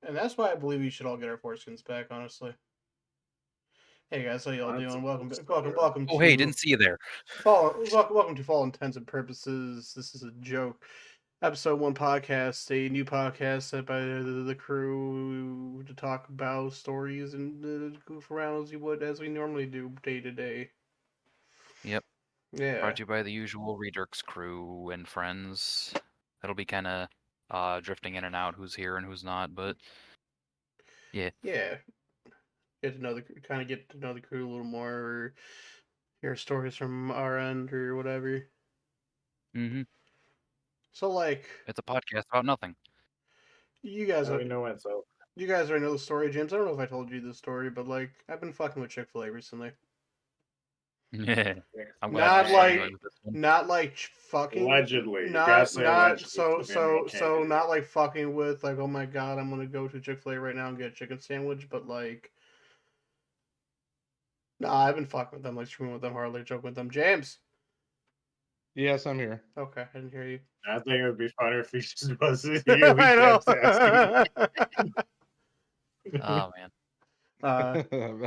And that's why I believe we should all get our foreskins back, honestly. Hey guys, how y'all doing? Welcome Oh, hey, to didn't see you there. welcome to For All Intents and Purposes. This is a joke. Episode 1 podcast, a new podcast set by the crew to talk about stories and goof around as we normally do day to day. Yep. Yeah. Brought to you by the usual Redux crew and friends. That'll be kind of drifting in and out who's here and who's not, but yeah. Yeah. Get to know the crew a little more, or hear stories from our end or whatever. Mm-hmm. So like, It's a podcast about nothing. you guys, we know it, so you guys already know the story, James. I don't know if I told you this story, but like, I've been fucking with Chick-fil-A recently. Yeah. I'm glad Not you're starting like, with this one. not like fucking. allegedly. You gotta say allegedly. So not like fucking with like, oh my god, I'm gonna go to Chick-fil-A right now and get a chicken sandwich, but like, nah, I've been fucking with them, like screwing with them, hardly joking with them. James. Yes, I'm here. Okay, I didn't hear you. I think it would be funner if he just wasn't I here. We know. kept asking. Oh man.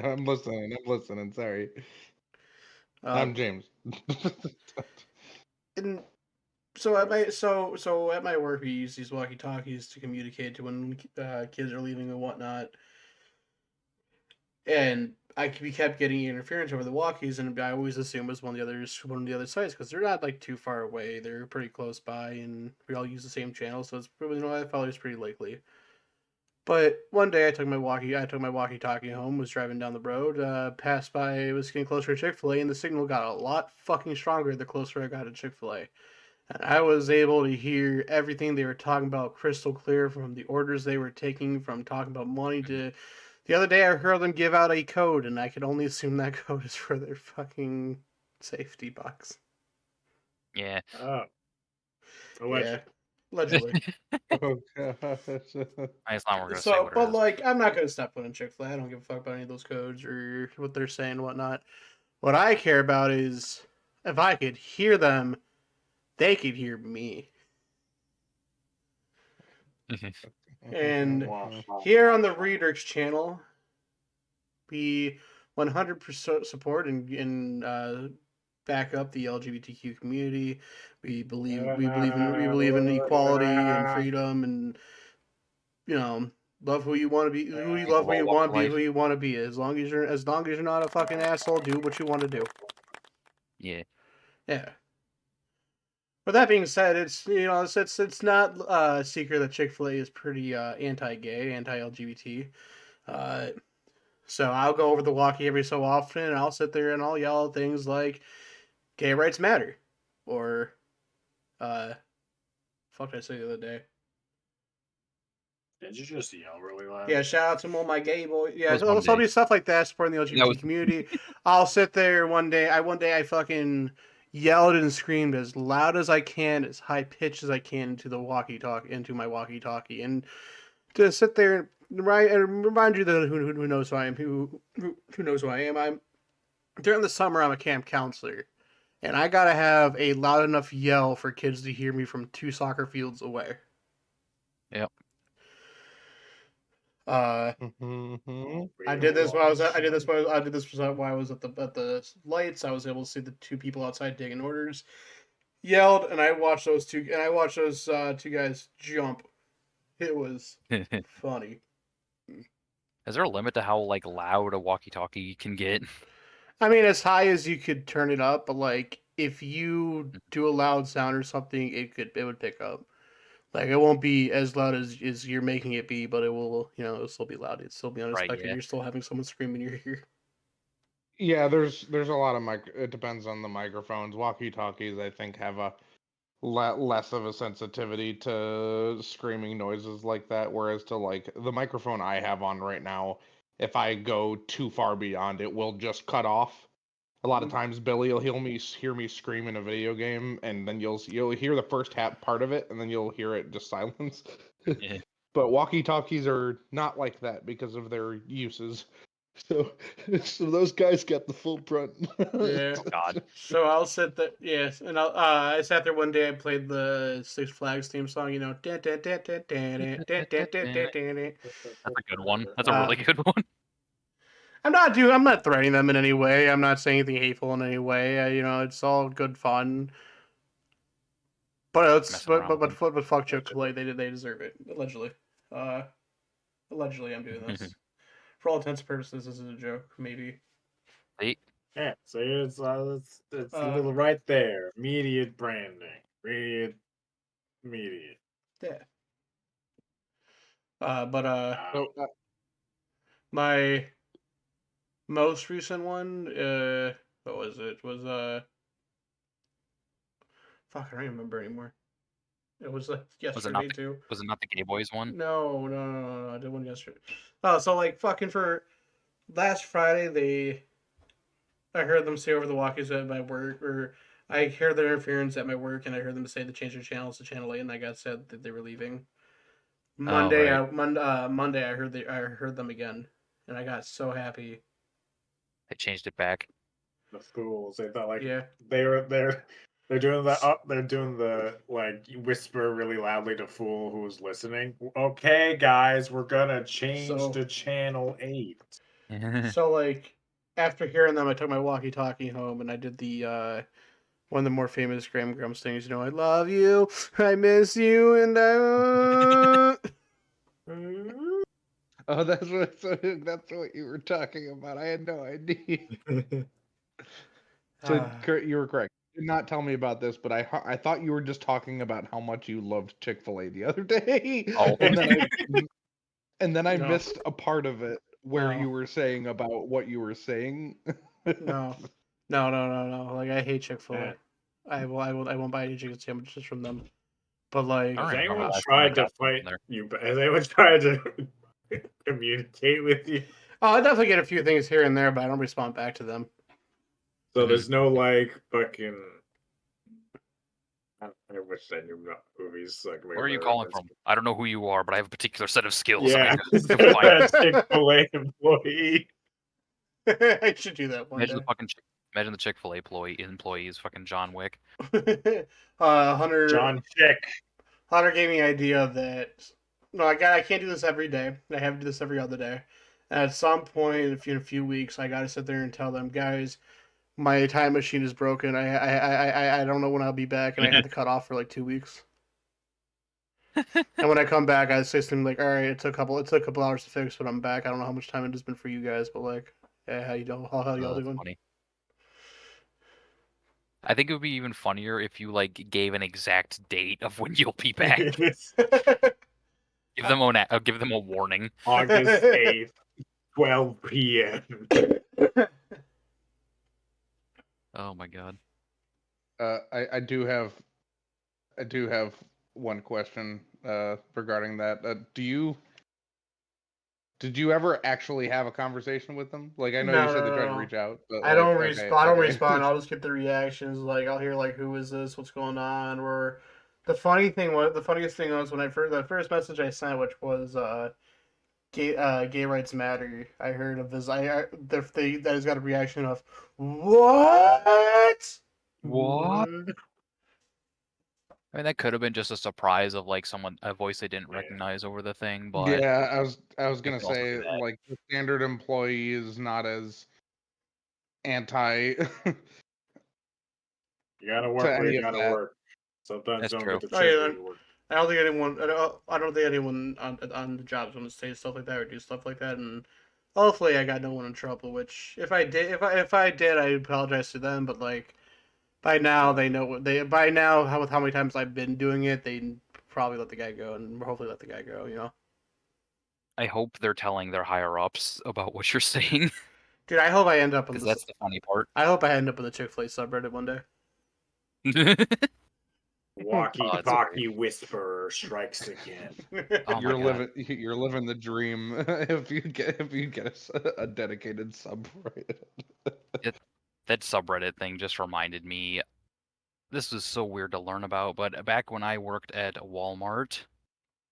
I'm listening. Sorry. I'm James. And so at my work, we use these walkie-talkies to communicate to when kids are leaving and whatnot. And we kept getting interference over the walkies, and I always assume it was one of the other sites because they're not like too far away. They're pretty close by, and we all use the same channel, so it's probably I thought it was pretty likely. But one day I took my walkie-talkie home, was driving down the road, passed by, was getting closer to Chick-fil-A, and the signal got a lot fucking stronger the closer I got to Chick-fil-A. And I was able to hear everything they were talking about crystal clear, from the orders they were taking, from talking about money to... The other day I heard them give out a code, and I could only assume that code is for their fucking safety box. Yeah. Oh. Allegedly. Yeah. Allegedly. Oh gosh. It's not we're gonna say So, what it but is. like, I'm not gonna step foot in Chick-fil-A. I don't give a fuck about any of those codes or what they're saying and whatnot. What I care about is if I could hear them, they could hear me. And here on the Redux channel, we 100% support and back up the LGBTQ community. We believe in equality and freedom, and love who you want to be, who you love, who you want to be, who you want to be. As long as you're not a fucking asshole, do what you want to do. Yeah. Yeah. But that being said, it's not a secret that Chick-fil-A is pretty anti-gay, anti-LGBT. So I'll go over the walkie every so often, and I'll sit there and I'll yell things like "gay rights matter," or fuck did I say the other day? Did you just yell really loud? Yeah, shout out to all my gay boys. Yeah, That was so one day. stuff like that, supporting the LGBT community. I'll sit there one day I fucking yelled and screamed as loud as I can, as high pitched as I can into my walkie-talkie, and to sit there and remind you that who knows who I am, who knows who I am. I'm during the summer. I'm a camp counselor, and I gotta have a loud enough yell for kids to hear me from 2 soccer fields away. Yep. I did this while I was at the lights. I was able to see the 2 people outside taking orders. Yelled, and I watched those 2 2 guys jump. It was funny. Is there a limit to how like loud a walkie-talkie can get? I mean, as high as you could turn it up, but like if you do a loud sound or something, it would pick up. Like it won't be as loud as you're making it be, but it will, it'll still be loud. It'll still be unexpected. Right, yeah. You're still having someone scream in your ear. Yeah, there's a lot of it depends on the microphones. Walkie-talkies, I think, have a less of a sensitivity to screaming noises like that, whereas to like the microphone I have on right now, if I go too far beyond, it will just cut off. A lot of times, Billy will hear me scream in a video game, and then you'll hear the first part of it, and then you'll hear it just silence. Yeah. But walkie-talkies are not like that because of their uses. So, so those guys got the full brunt. Yeah. Oh God. So I'll sit there, yes, and I sat there one day. I played the Six Flags theme song, you know. That's a good one. That's a really good one. I'm not threatening them in any way. I'm not saying anything hateful in any way. You know, it's all good fun. But it's Messing around with but fuck Chick-fil-A. They deserve it. Allegedly. Uh, allegedly, I'm doing this. For all intents and purposes, this is a joke. Maybe. See, Yeah, so it's Uh, little right there. Immediate branding. Immediate. Yeah. But So, my most recent one, what was it? Was fuck, I don't even remember anymore. It was was it yesterday not the too. was it not the Gay Boys one? No. I did one yesterday. Oh, so like fucking for last Friday, I heard them say over the walkies at my work, or I heard their interference at my work, and I heard them say to change their channels to channel 8, and I got said that they were leaving. Monday, right. Monday, I heard them again, and I got so happy. They changed it back. The fools. They thought like Yeah. they're doing the they're doing the like whisper really loudly to fool who's listening. Okay, guys, we're gonna change So to channel 8. so like after hearing them, I took my walkie-talkie home, and I did the one of the more famous Graham Grumps things. You know, I love you, I miss you, and I. oh, that's what you were talking about. I had no idea. So, Kurt, you were correct. You did not tell me about this, but I thought you were just talking about how much you loved Chick-fil-A the other day. Oh. And then I No. missed a part of it where No. you were saying about what you were saying. No. Like I hate Chick-fil-A. I won't buy any chicken sandwiches from them. But like, I Has don't even remember anyone the last time I tried to got something fight there. you? Has anyone tried to communicate with you? oh, I definitely get a few things here and there, but I don't respond back to them. So there's no like fucking. I wish I knew about movies. Like Where are you calling from? I don't know who you are, but I have a particular set of skills. Yeah, And I can fight. Chick-fil-A employee. I should do that one Imagine day. the fucking imagine the Chick-fil-A employees fucking John Wick. Hunter Chick. gave me the idea that no, I can't do this every day. I have to do this every other day. And at some point in a few weeks, I got to sit there and tell them, guys, my time machine is broken. I don't know when I'll be back, and I had to cut off for like 2 weeks. And when I come back, I say something like, "All right, it took a couple hours to fix, but I'm back. I don't know how much time it has been for you guys, but like, yeah, how you doing? How y'all That's doing?" funny. I think it would be even funnier if you like gave an exact date of when you'll be back. Give them a warning. August 8th, 12 p.m. Oh my god. I do have one question regarding that. Did you ever actually have a conversation with them? Like I know you said they tried to reach out, but I don't okay, respond. I don't okay. respond. I'll just get the reactions. Like I'll hear like, "Who is this? What's going on?" Or the funniest thing was when the first message I sent, which was gay rights matter. I heard of this. That has got a reaction of what? What? I mean, that could have been just a surprise of like a voice they didn't Yeah. recognize over the thing, but Yeah, I was gonna could also say do that. like the standard employee is not as anti You gotta to work where any you of gotta that. work. Sometimes That's you don't true. get to Oh choose yeah, where you work. I don't think anyone. I don't think anyone on the jobs want to say stuff like that or do stuff like that. And hopefully, I got no one in trouble. Which if I did, I apologize to them. But like by now, they know what they. By now, with how many times I've been doing it, they probably let the guy go, and hopefully let the guy go. You know, I hope they're telling their higher ups about what you're saying, dude. I hope I end up on because this. that's the funny part. I hope I end up in the Chick-fil-A subreddit one day. Walkie-talkie whisperer strikes again. Oh my god. You're living the dream if you get a dedicated subreddit. That subreddit thing just reminded me. This was so weird to learn about, but back when I worked at Walmart,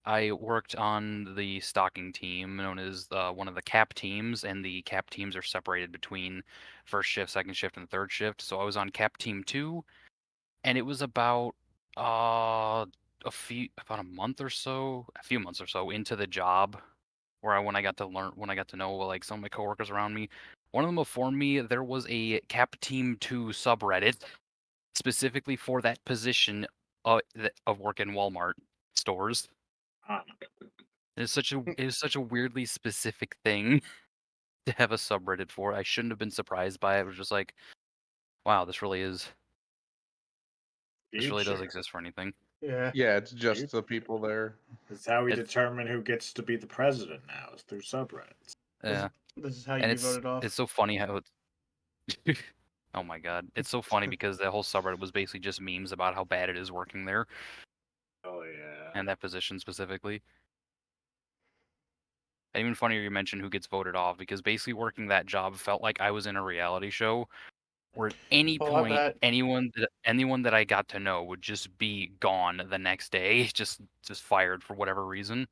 I worked on the stocking team, known as one of the cap teams, and the cap teams are separated between first shift, second shift, and third shift. So I was on cap team 2, and it was about a few months or so into the job, when I got to know like some of my coworkers around me. One of them informed me there was a cap team 2 subreddit specifically for that position of work in Walmart stores. Ah, It is such a weirdly specific thing to have a subreddit for. I shouldn't have been surprised by it. It was just like, wow, this really does future. exist for anything. Yeah. Yeah, it's just the people there. That's how we It's- determine who gets to be the president now, is through subreddits. Yeah, This is how you and get voted off. it's so funny how it's oh my god, it's so funny because the whole subreddit was basically just memes about how bad it is working there Oh yeah. and that position specifically. And even funnier you mentioned who gets voted off because basically working that job felt like I was in a reality show where at any Oh, I point bet. anyone that I got to know would just be gone the next day, just fired for whatever reason.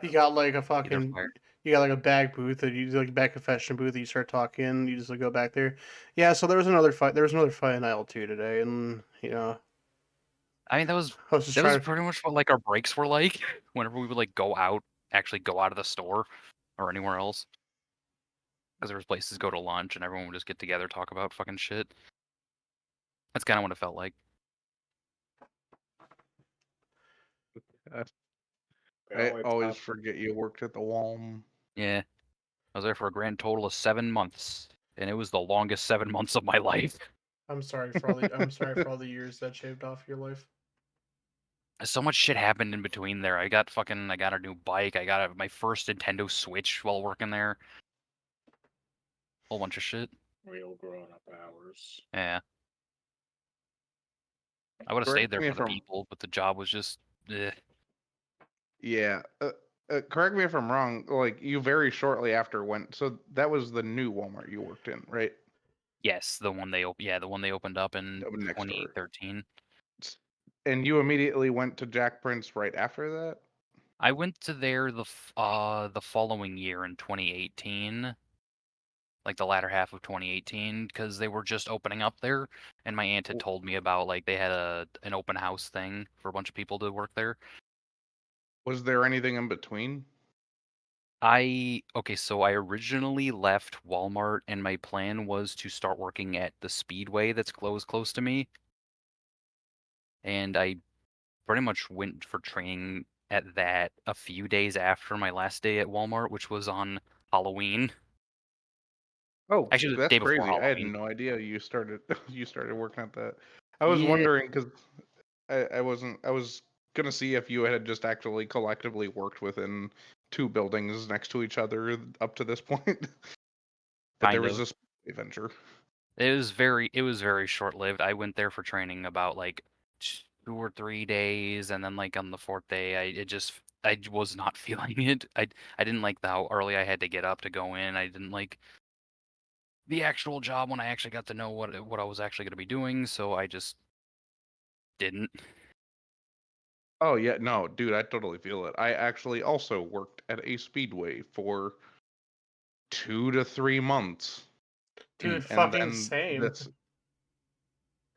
You Damn. got like a Either fucking, fired. you got like a bag booth, and you do like a back confession booth. And you start talking. You just like go back there. Yeah. So there was another fight. There was another fight in IL2 today, and I mean, that was I was just trying to. pretty much what like our breaks were like whenever we would like actually go out of the store or anywhere else, because there was places to go to lunch and everyone would just get together talk about fucking shit. That's kind of what it felt like. They I only always pop- forget you worked at the Walm. Yeah, I was there for a grand total of 7 months, and it was the longest 7 months of my life. I'm sorry for all the. I'm sorry for all the years that shaved off your life. So much shit happened in between there. I got a new bike. I got my first Nintendo Switch while working there. Whole bunch of shit. real grown up hours. Yeah. I would have Correct stayed there me for if the I'm- people, but the job was just Yeah. Correct me if I'm wrong. Like you very shortly after went. So that was the new Walmart you worked in, right? yes, the one they opened up in Up next door. 2013. And you immediately went to Jack Prince right after that? I went to there the following year in 2018, like the latter half of 2018, because they were just opening up there, and my aunt had told me about like they had an open house thing for a bunch of people to work there. Was there anything in between? So I originally left Walmart, and my plan was to start working at the Speedway that's close to me, and I pretty much went for training at that a few days after my last day at Walmart, which was on Halloween. Oh, Actually, the that's day before crazy. I had Halloween. no idea you started you started working at that. I was Yeah, wondering because I was gonna see if you had just actually collectively worked within two buildings next to each other up to this point. But there kind was of. this adventure. It was very short-lived. I went there for training about like 2 or 3 days, and then like on the fourth day, I was not feeling it. I didn't like how early I had to get up to go in. I didn't like the actual job when I actually got to know what I was actually going to be doing, so I just didn't. Oh yeah, no, dude, I totally feel it. I actually also worked at a speedway for 2 to 3 months, Dude, and fucking then same.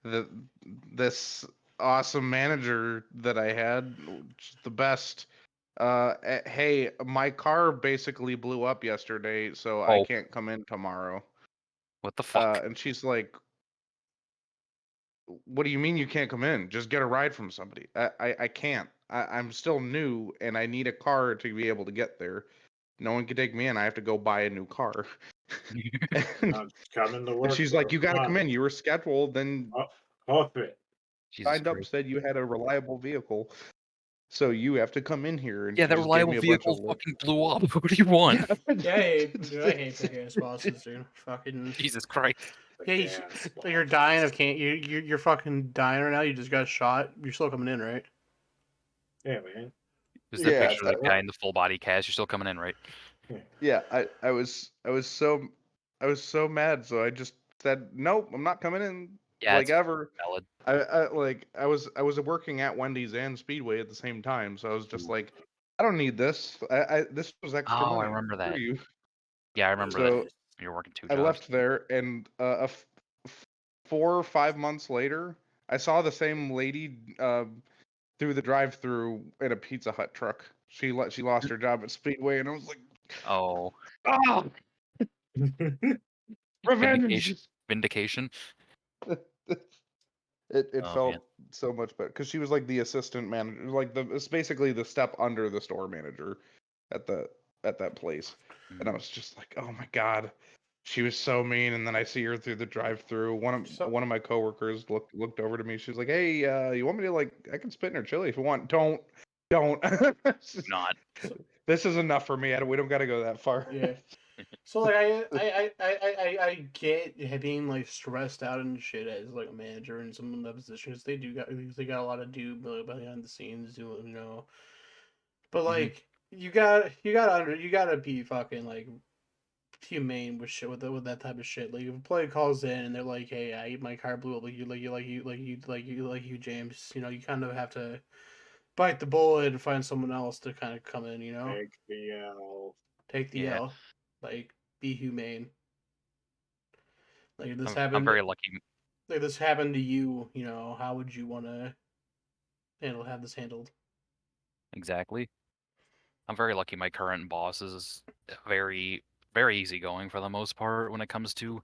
the this awesome manager that I had, which is the best. Hey, my car basically blew up yesterday, so I Oh, can't come in tomorrow. what the fuck? And she's like, "What do you mean you can't come in? Just get a ride from somebody." I can't. I'm still new, and I need a car to be able to get there. No one can take me in. I have to go buy a new car. and, Coming to and work. she's like, "You got to Come come on. in. You were scheduled, then Oh, perfect. Jesus signed up, Christ. said you had a reliable vehicle, so you have to come in here." And Yeah, she that just gave reliable me a bunch of vehicle look. fucking blew up. What do you want? Yeah, I hate big ass bosses, dude. Fucking. Jesus Christ. The Yeah, gas you're box. dying of can't you're fucking dying right now. You just got shot. You're still coming in, right? Yeah, man. Is the Yeah, picture of the guy in the full body cast? You're still coming in, right? yeah. I was so mad, so I just said, "Nope, I'm not coming in." Yeah, like it's ever. valid. I was working at Wendy's and Speedway at the same time, so I was just like, I don't need this. This was extra Oh, I money remember for that. you. Yeah, I remember So that. You're working 2 I jobs. left there, and 4 or 5 months later, I saw the same lady through the drive-through in a Pizza Hut truck. She lost her job at Speedway, and I was like, Oh, ah, revenge. vindication. It Oh, felt man. so much better because she was like the assistant manager, like it's basically the step under the store manager at that place, and I was just like, oh my god, she was so mean. And then I see her through the drive-through. So- One of my coworkers looked over to me. She was like, hey, you want me to like? I can spit in her chili if you want. Don't. Not. This is enough for me. We don't got to go that far. Yeah. So like I get being like stressed out and shit as like a manager in some of the positions. They got a lot to do behind the scenes doing, you know. But like you gotta be fucking like humane with shit with that type of shit. Like if a player calls in and they're like, "Hey, my car blew up," like you, James. You know, you kind of have to bite the bullet and find someone else to kind of come in. You know, Take the L. take the Yeah. L. Like be humane. Like if this I'm happened, very lucky. like this happened to you, you know, how would you want to have this handled? Exactly. I'm very lucky my current boss is very, very easygoing for the most part when it comes to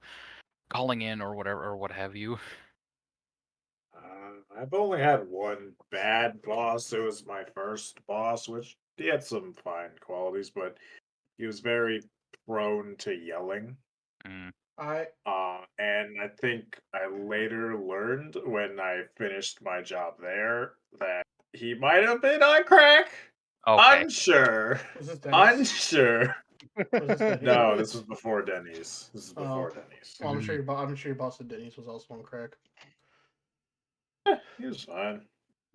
calling in or whatever or what have you. I've only had one bad boss. It was my first boss, which he had some fine qualities, but he was very prone to yelling. Mm. I And I think I later learned when I finished my job there that he might have been on crack. Okay. Unsure. was this Denny's? Unsure. Was this Denny's? No, this was before Denny's. This is Oh, before Denny's. well, I'm sure your boss at Denny's was also on crack. He was fine.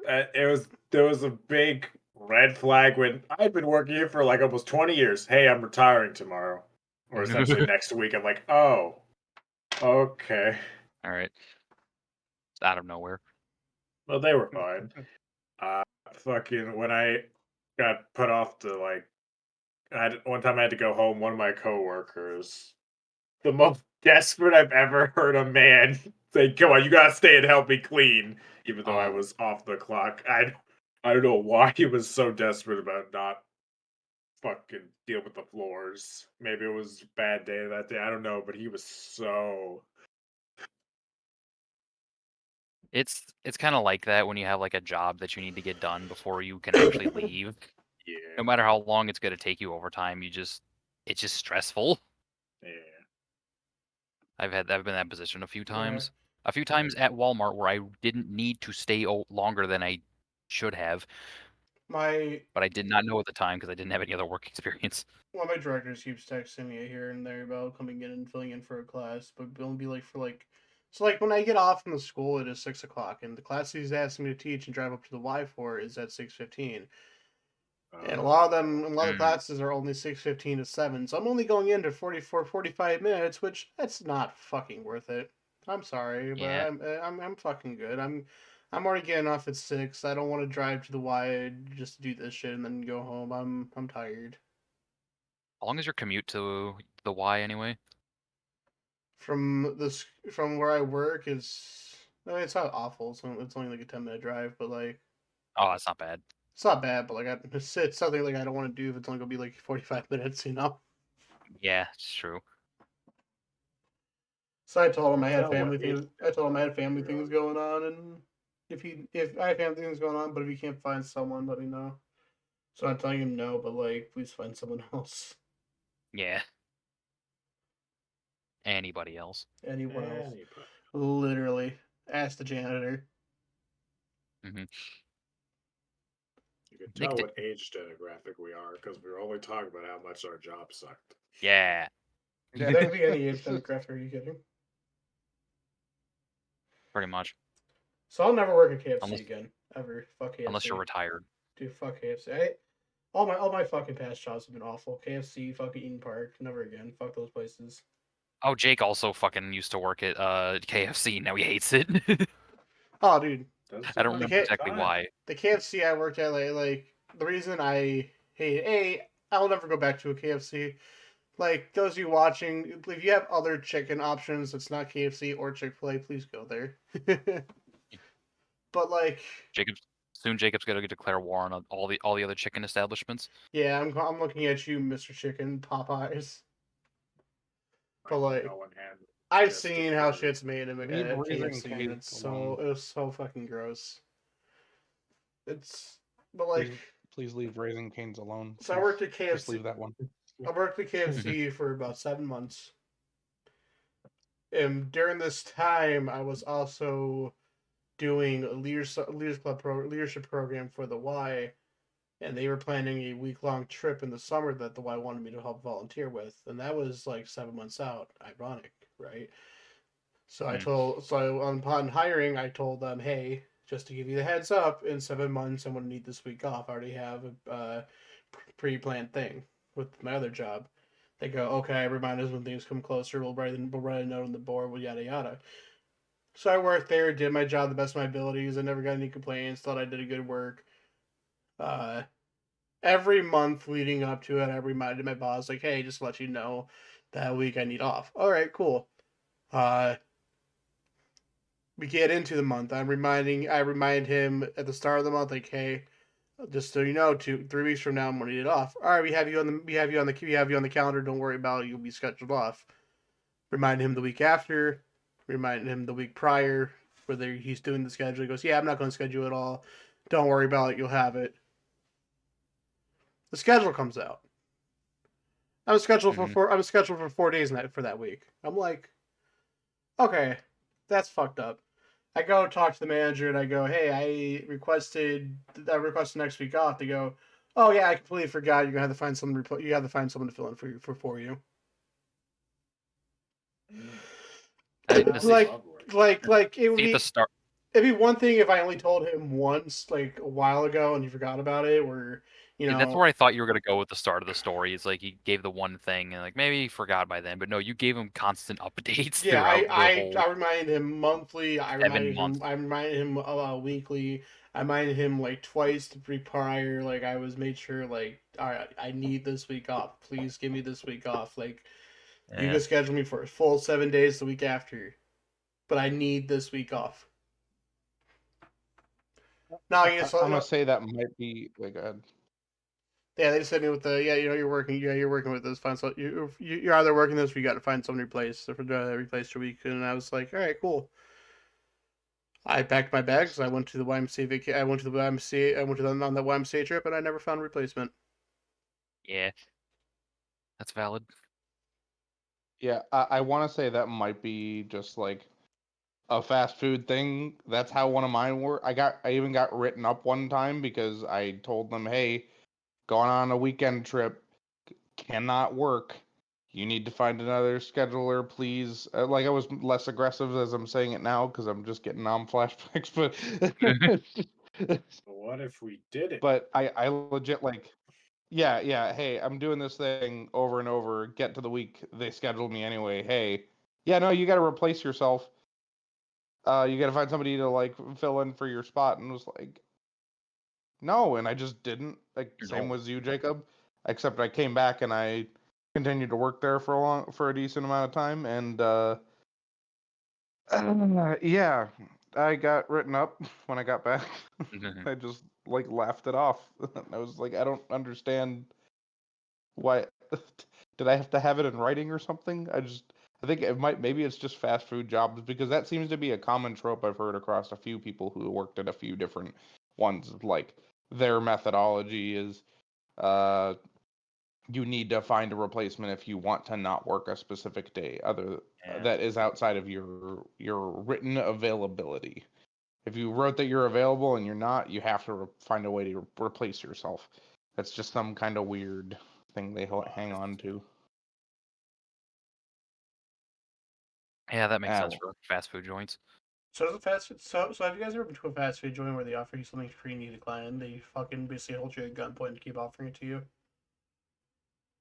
There was a big red flag when I'd been working here for like almost 20 years. Hey, I'm retiring tomorrow. Or essentially next week. I'm like, oh, okay. All right. It's out of nowhere. Well, they were fine. Fucking when I got put off to like, one time I had to go home. One of my coworkers, the most desperate I've ever heard a man say, "Come on, you gotta stay and help me clean," even though I Oh. was off the clock. I don't know why he was so desperate about not fucking deal with the floors. Maybe it was a bad day that day. I don't know, but he was so It's kind of like that when you have like a job that you need to get done before you can actually leave. yeah, No matter how long it's going to take you over time, it's just stressful. yeah. I've been in that position a few Yeah. times. A few times at Walmart where I didn't need to stay longer than I should have, My but I did not know at the time because I didn't have any other work experience. one of my directors keeps texting me here and there about coming in and filling in for a class, but it'll be like for like. So like when I get off from the school, it is 6 o'clock, and the class he's asking me to teach and drive up to the Y for is at 6:15. And a lot of the Mm. classes are only 6:15 to 7, so I'm only going into 45 minutes, which that's not fucking worth it. I'm sorry, but Yeah. I'm fucking good. I'm already getting off at 6. I don't want to drive to the Y just to do this shit and then go home. I'm tired. How long is your commute to the Y anyway? From where I work is I mean, it's not awful. It's only like a 10-minute drive, but like Oh, that's not bad. it's not bad. But like it's something like I don't want to do if it's only gonna be like 45 minutes, you know. Yeah, it's true. So I told him I had Tell what family age things. I told him I had family we are. things going on, and if I have family things going on, but if you can't find someone, let me know. So I'm telling him no, but like please find someone else. Yeah. Anybody else? Anyone else. Anybody. Literally. Ask the janitor. Hmm. You can Nick tell did. what age demographic we are because we were only talking about how much our job sucked. Yeah. Yeah, that could be any age demographic. Are you kidding? Pretty much. So I'll never work at KFC Unless again. Ever. Fuck unless you're KFC. retired. Dude, fuck KFC. All my fucking past jobs have been awful. KFC, fucking Eden Park, never again. Fuck those places. Oh, Jake also fucking used to work at KFC. Now he hates it. Oh, dude, Does I don't he? remember exactly why. the KFC I worked at, like the reason I hate I'll never go back to a KFC. Like those of you watching, if you have other chicken options that's not KFC or Chick-fil-A, please go there. But like, Jacob's gonna declare war on all the other chicken establishments. yeah, I'm looking at you, Mr. Chicken Popeyes. But like, No one had I've just seen how declared. shit's made at Leave Raising KFC, and Cane's alone. it was so fucking gross. It's but like, Please leave Raising Cane's alone. so I worked at Just KFC. leave that one. I worked at KFC for about 7 months. And during this time, I was also doing a leadership program for the Y, and they were planning a week-long trip in the summer that the Y wanted me to help volunteer with, and that was like 7 months out. Ironic, right? So upon hiring, I told them, hey, just to give you the heads up, in 7 months I'm going to need this week off. I already have a pre-planned thing with my other job. They go, okay, remind us when things come closer. We'll write a note on the board. Well, yada yada. So I worked there, did my job the best of my abilities. I never got any complaints. Thought I did a good work. Every month leading up to it, I reminded my boss, like, hey, just to let you know, that week I need off. All right, cool. We get into the month. I remind him at the start of the month, like, hey, just so you know, 3 weeks from now I'm gonna need it off. All right, we have you on the calendar. Don't worry about it. You'll be scheduled off. Remind him the week after. Remind him the week prior. Whether he's doing the schedule, he goes, yeah, I'm not going to schedule it all. Don't worry about it. You'll have it. The schedule comes out. I'm scheduled for 4 days for that week. I'm like, okay, that's fucked up. I go talk to the manager and I go, hey, I requested next week off. They go, oh yeah, I completely forgot. You're gonna have to find someone. You have to find someone to fill in for you. Like it would See be. the start. It'd be one thing if I only told him once, like a while ago, and he forgot about it. Or That's where I thought you were gonna go with the start of the story. It's like he gave the one thing and like maybe he forgot by then, but no, you gave him constant updates yeah, throughout the whole I reminded him monthly. 7 months. I reminded him weekly. I reminded him like twice prior. Like I was made sure like, all right, I need this week off. Please give me this week off. Like you can schedule me for a full 7 days the week after, but I need this week off. No, I'm gonna say that might be like a. Yeah, they just hit me with the you're working with this. Find so you're either working this or you got to find someone to replace your week. And I was like, all right, cool. I packed my bags. I went to the YMCA I went to the YMCA. I went to on the YMCA trip, and I never found a replacement. Yeah, that's valid. Yeah, I want to say that might be just like a fast food thing. That's how one of mine were. I even got written up one time because I told them, hey, going on a weekend trip cannot work. You need to find another scheduler, please. Like I was less aggressive as I'm saying it now because I'm just getting on flashbacks. But What if we did it? but I legit like, yeah. Hey, I'm doing this thing over and over. Get to the week they scheduled me anyway. Hey, yeah, no, you got to replace yourself. You got to find somebody to like fill in for your spot, and was like, no, and I just didn't. Like same with you, Jacob. Except I came back and I continued to work there for a decent amount of time, and yeah, I got written up when I got back. I just like laughed it off. I was like, I don't understand why. Did I have to have it in writing or something? I think maybe it's just fast food jobs because that seems to be a common trope I've heard across a few people who worked at a few different ones. Like their methodology is, you need to find a replacement if you want to not work a specific day that is outside of your written availability. If you wrote that you're available and you're not, you have to find a way to replace yourself. That's just some kind of weird thing they hang on to. Yeah, that makes sense for fast food joints. So have you guys ever been to a fast food joint where they offer you something free and you decline? They fucking basically hold you at gunpoint to keep offering it to you.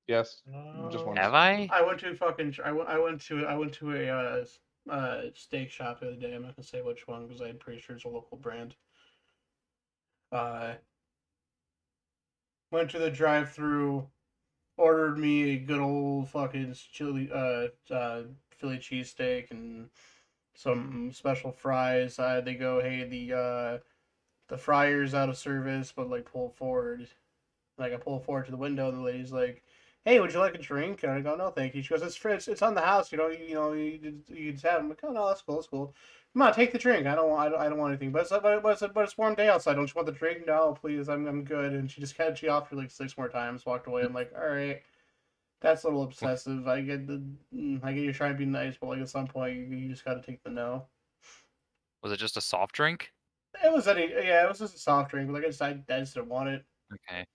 Yes. Just once. Have I? I went to fucking. I went to a steak shop the other day. I'm not gonna say which one because I'm pretty sure it's a local brand. Uh, went to the drive-through, ordered me a good old fucking chili Philly cheesesteak and some special fries. They go, hey, the fryer's out of service, but like pull forward. Like I pull forward to the window, and the lady's like, "Hey, would you like a drink?" And I go, "No, thank you." She goes, It's on the house. You just have." I'm like, "Oh no, that's cool, that's cool." Come on, take the drink. I don't want anything. But it's warm day outside. Don't you want the drink? No, please. I'm good. And she offered like 6 more times. Walked away. I'm like, all right, that's a little obsessive. I get you're trying to be nice, but like at some point you just got to take the no. Was it just a soft drink? It was just a soft drink. But like I just didn't want it. Okay.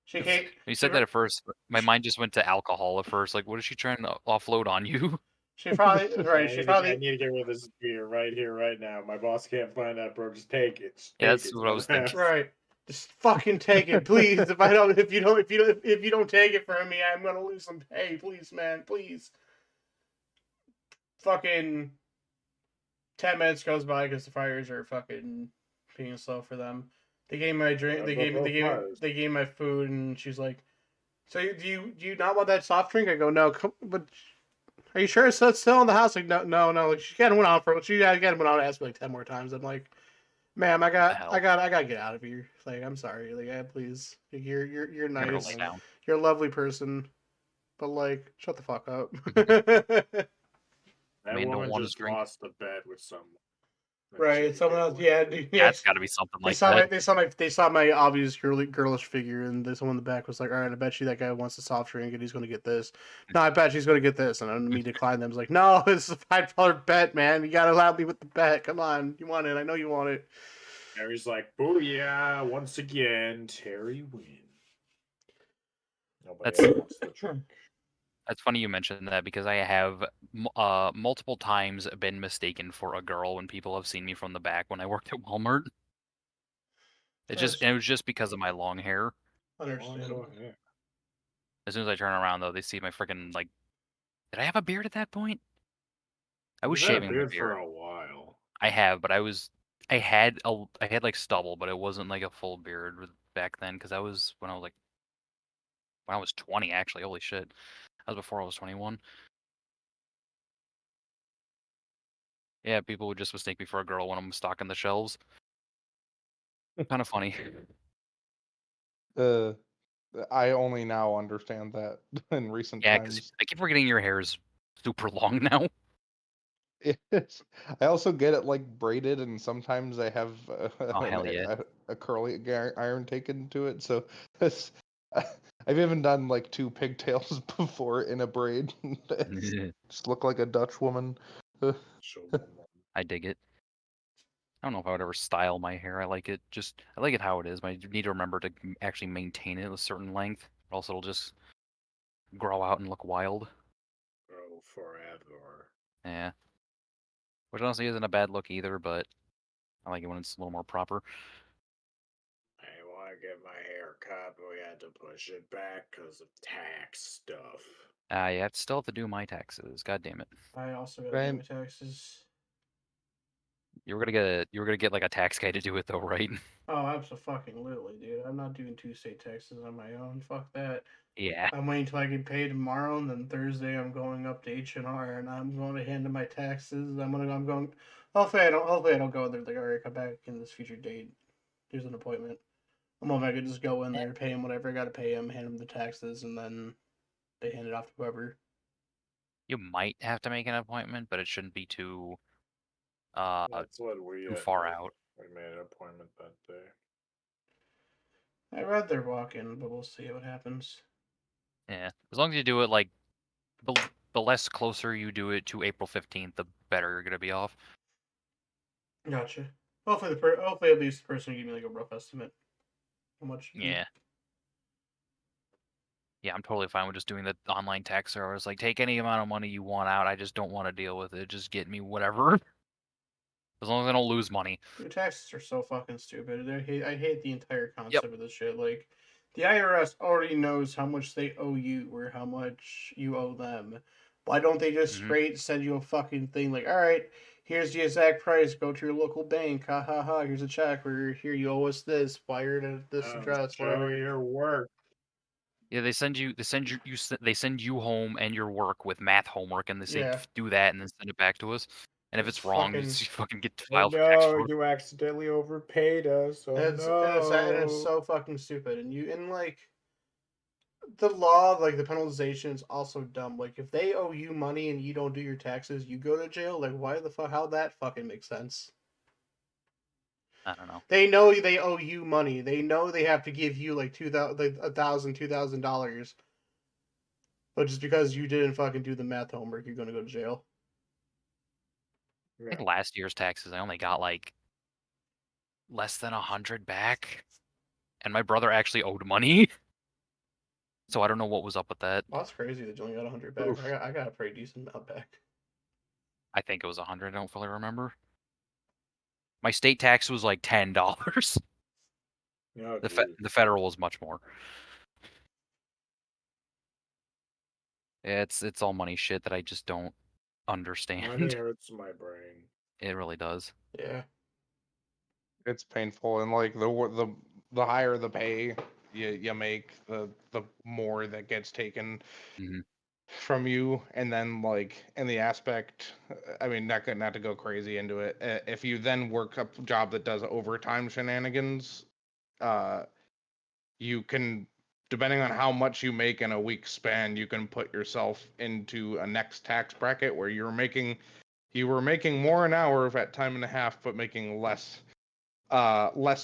She came. You said that at first, my mind just went to alcohol at first. Like, what is she trying to offload on you? She probably right. I need to get rid of this beer right here, right now. My boss can't find that, bro. Just take it. Just Yeah, take that's it. what I was thinking. Right. Just fucking take it, please. If you don't take it from me, I'm gonna lose some pay. Please, man, please. Fucking 10 minutes goes by because the fires are fucking being slow for them. They gave me my drink. They gave me my food, and she's like, "So do you not want that soft drink?" I go, "No, but are you sure it's still in the house?" Like, no. Like she again went on to ask me like 10 more times. I'm like, "Ma'am, I gotta get out of here. Like, I'm sorry. Like, please. Like, you're I better nice. lay down. You're a lovely person, but like, shut the fuck up." That Man, don't woman want his just drink. lost the bet with someone. Right, someone else. Yeah, dude, yeah. That's got to be something like that. They saw my obvious girlish figure, and someone in the back was like, "All right, I bet you that guy wants a soft drink, and he's going to get this." No, I bet she's going to get this, and me decline them. I was like, "No, it's a $5 bet, man. You got to allow me with the bet. Come on, you want it? I know you want it." Terry's like, "Booyah!" Once again, Terry wins. Nobody else wants the drink. That's funny you mentioned that because I have multiple times been mistaken for a girl when people have seen me from the back when I worked at Walmart. It was just because of my long hair. Understandable. As soon as I turn around, though, they see my freaking like. Did I have a beard at that point? I was You've had a shaving my beard beard. for a while. I have, but I had like stubble, but it wasn't like a full beard back then because I was when I was 20 actually. Holy shit, that was before I was 21. Yeah, people would just mistake me for a girl when I'm stocking the shelves. Kind of funny. I only now understand that in recent Yeah, because times. I keep forgetting your hair is super long now. Yes. I also get it like braided, and sometimes I have Oh hell yeah! a curly iron taken to it. So it's, I've even done like 2 pigtails before in a braid. Just look like a Dutch woman. I dig it. I don't know if I would ever style my hair. I like it how it is. But I need to remember to actually maintain it a certain length, or else it'll just grow out and look wild. Grow forever. Yeah. Which honestly isn't a bad look either, but I like it when it's a little more proper. I want to get my hair cut, but we had to push it back because of tax stuff. You still have to do my taxes. God damn it. I also got to do my taxes. You were gonna get like a tax guy to do it though, right? Oh, absolutely, dude. I'm not doing 2 state taxes on my own. Fuck that. Yeah. I'm waiting till I get paid tomorrow, and then Thursday I'm going up to H&R, and I'm going to hand in my taxes. I'm going. Hopefully I don't go there. Like, all right, come back in this future date. Here's an appointment. I'm hoping I could just go in there, pay him whatever I got to pay him, hand him the taxes, and then they hand it off to whoever. You might have to make an appointment, but it shouldn't be too That's what we too far out. We made an appointment that day. I'd rather walk in, but we'll see what happens. Yeah, as long as you do it like the less closer you do it to April 15th, the better you're gonna be off. Gotcha. Hopefully at least the person give me like a rough estimate. How much? Yeah. Yeah, I'm totally fine with just doing the online tax service. Like, take any amount of money you want out. I just don't want to deal with it. Just get me whatever. As long as I don't lose money. Dude, taxes are so fucking stupid. I hate the entire concept of this shit. Like, The IRS already knows how much they owe you or how much you owe them. Why don't they just Mhm. straight send you a fucking thing like, all right, here's the exact price. Go to your local bank. Ha ha ha. Here's a check. Or here you owe us this. Wire it at this address. Show Whatever. your work. Yeah, they send you they send you home and your work with math homework, and they say Yeah. do that and then send it back to us. And if It's it's wrong, you fucking. just fucking get to Oh file for tax no, fraud. you accidentally overpaid us. Oh And it's no. so fucking stupid. And like the law, like the penalization is also dumb. Like if they owe you money and you don't do your taxes, you go to jail. Like why the fuck? How that fucking makes sense? I don't know. They know they owe you money. They know they have to give you like $2,000, but just because you didn't fucking do the math homework, you're gonna go to jail. I Yeah. think last year's taxes, I only got like less than 100 back, and my brother actually owed money, so I don't know what was up with that. Well, that's crazy that you only got 100 back. Oof. I got a pretty decent amount back. I think it was 100. I don't fully remember. My state tax was like $10. Oh, The federal was much more. Yeah, it's all money shit that I just don't money understand. hurts my brain. It really does. Yeah. It's painful, and like the higher the pay you make, the more that gets taken Mhm. from you. And then like in the aspect, I mean, not to go crazy into it, if you then work a job that does overtime shenanigans, uh you can, depending on how much you make in a week span, you can put yourself into a next tax bracket where you were making more an hour at time and a half, but making less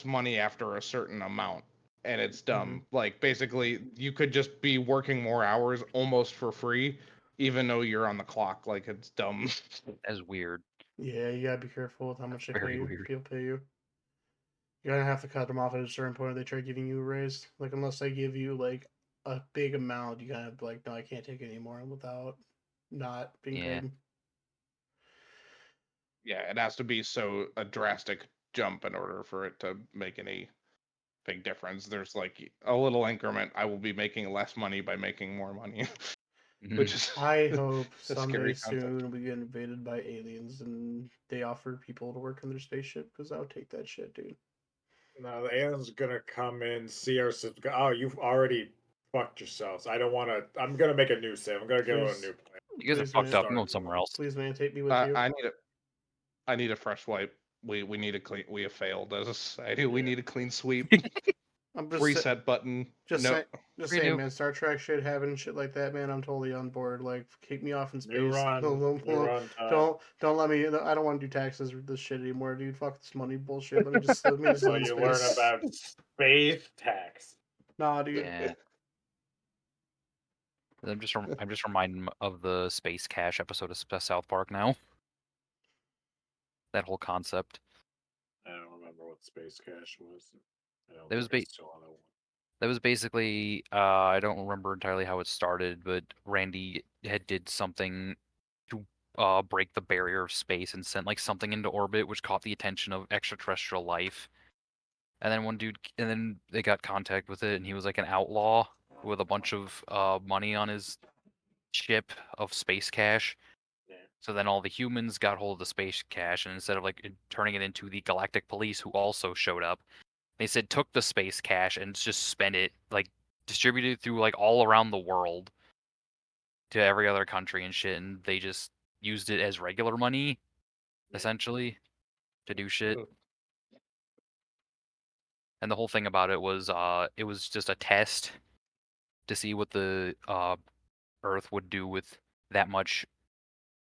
money after a certain amount. And it's dumb. Like basically you could just be working more hours almost for free, even though you're on the clock. Like it's dumb. That's weird. Yeah, you gotta be careful with how much they pay Very you. weird. People pay you. You're gonna have to cut them off at a certain point. If they try giving you a raise, like unless they give you like a big amount, you kind of like, no, I can't take it anymore without not being Yeah. paid. Yeah, it has to be so a drastic jump in order for it to make any big difference. There's like a little increment. I will be making less money by making more money, Mhm. which is I hope a someday scary concept. soon we get invaded by aliens and they offer people to work on their spaceship because I would take that shit, dude. No, the aliens are gonna come in, see our system. Oh, you've already fucked yourselves. I don't want to. I'm gonna make a new save. I'm gonna give them a Please, new plan. You guys are please, fucked man, up. I'm going somewhere else. please, man, take me with you. I need a fresh wipe. We need a clean. We have failed as a society. We Yeah. need a clean sweep. I'm just Reset button. just No, saying, just saying, Renew. man. Star Trek shit, having shit like that, man. I'm totally on board. Like, keep me off in New space. run. New run time. Don't let me. I don't want to do taxes or this shit anymore, dude. Fuck this money bullshit. Let me just So live in you learn space. about space tax. Nah, dude. Yeah. I'm just reminded of the Space Cash episode of South Park now. That whole concept. I don't remember what space cash was. I don't That was think I still on that one. That was basically I don't remember entirely how it started, but Randy had did something to break the barrier of space and sent like something into orbit, which caught the attention of extraterrestrial life. And then and then they got contact with it, and he was like an outlaw with a bunch of money on his ship of space cash. Yeah. So then all the humans got hold of the space cash, and instead of like turning it into the Galactic Police, who also showed up, they said took the space cash and just spent it, like distributed through like all around the world to every other country and shit, and they just used it as regular money, Yeah. essentially, to do shit. Ugh. And the whole thing about it was just a test to see what the Earth would do with that much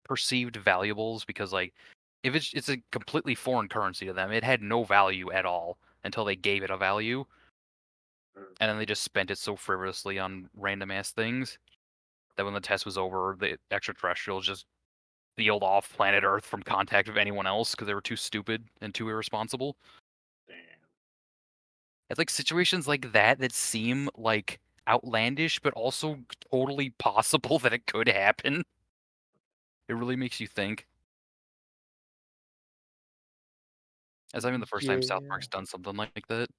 perceived valuables, because like if it's a completely foreign currency to them, it had no value at all until they gave it a value, and then they just spent it so frivolously on random ass things that when the test was over, the extraterrestrials just sealed off planet Earth from contact with anyone else because they were too stupid and too irresponsible. Damn. It's like situations like that that seem like outlandish, but also totally possible that it could happen. It really makes you think. As I mean, the first time South Yeah. Park's done something like that.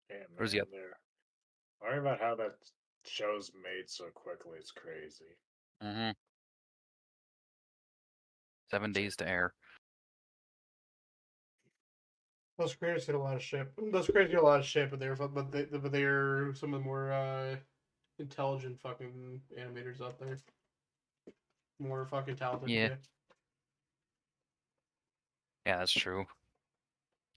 Damn, Where's the man. other? They're Talking about how that show's made so quickly, it's crazy. Mm-hmm. 7 days to air. Those creators get a lot of shit. Those creators get a lot of shit, but they're some of the more intelligent fucking animators out there. More fucking talented. Yeah. Yeah, that's true.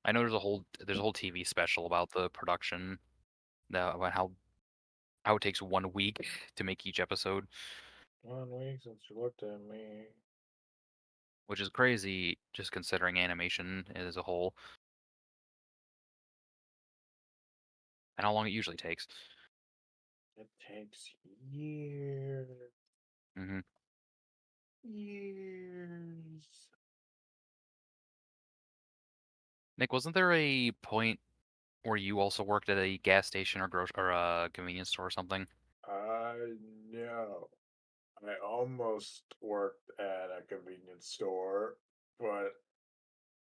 I know there's a whole TV special about the production, about how it takes 1 week to make each episode, 1 week since you looked at me. which is crazy just considering animation as a whole and how long it usually takes. It takes years. Mm-hmm. Years. Nick, wasn't there a point where you also worked at a gas station or a convenience store or something? No. I almost worked at a convenience store, but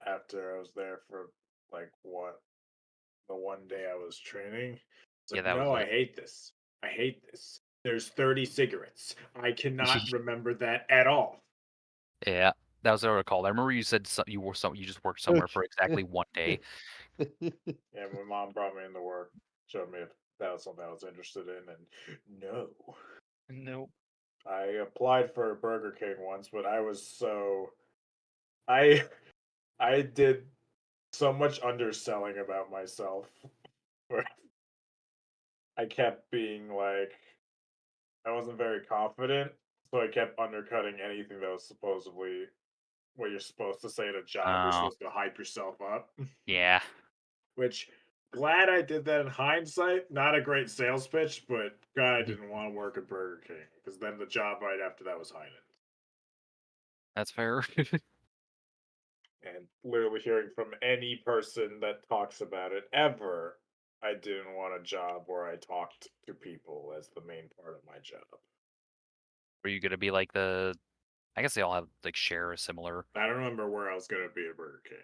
after I was there for like the one day I was training, it's Yeah, like, that was no, I it. hate this. I hate this. There's 30 cigarettes. I cannot remember that at all. Yeah, that was what I recalled. I remember you said you just worked somewhere for exactly 1 day. Yeah, my mom brought me into work, showed me if that was something I was interested in, and no. Nope. I applied for a Burger King once, but I was so I I did so much underselling about myself. Where I kept being like I wasn't very confident, so I kept undercutting anything that was supposedly what you're supposed to say at a job. You're Oh, supposed to hype yourself up. yeah. Which glad I did that in hindsight. Not a great sales pitch, but God, I didn't want to work at Burger King because then the job right after that was Heinen's. That's fair. And literally hearing from any person that talks about it ever, I didn't want a job where I talked to people as the main part of my job. Were you gonna be like I guess they all have like share a similar. I don't remember where I was gonna be at Burger King.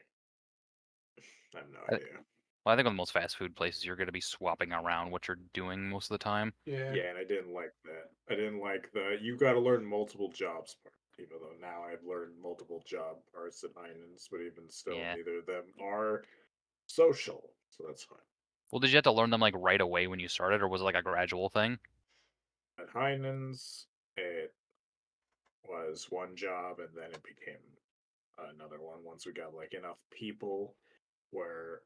I have no I, idea. well, I think on most fast food places, you're gonna be swapping around what you're doing most of the time. Yeah. Yeah, and I didn't like that. I didn't like the you got to learn multiple jobs part. Even though now I've learned multiple job parts at Heinen's, but even still, Yeah. neither of them are social, so that's fine. Well, did you have to learn them like right away when you started, or was it like a gradual thing? At Heinen's, it was one job, and then it became another one once we got like enough people where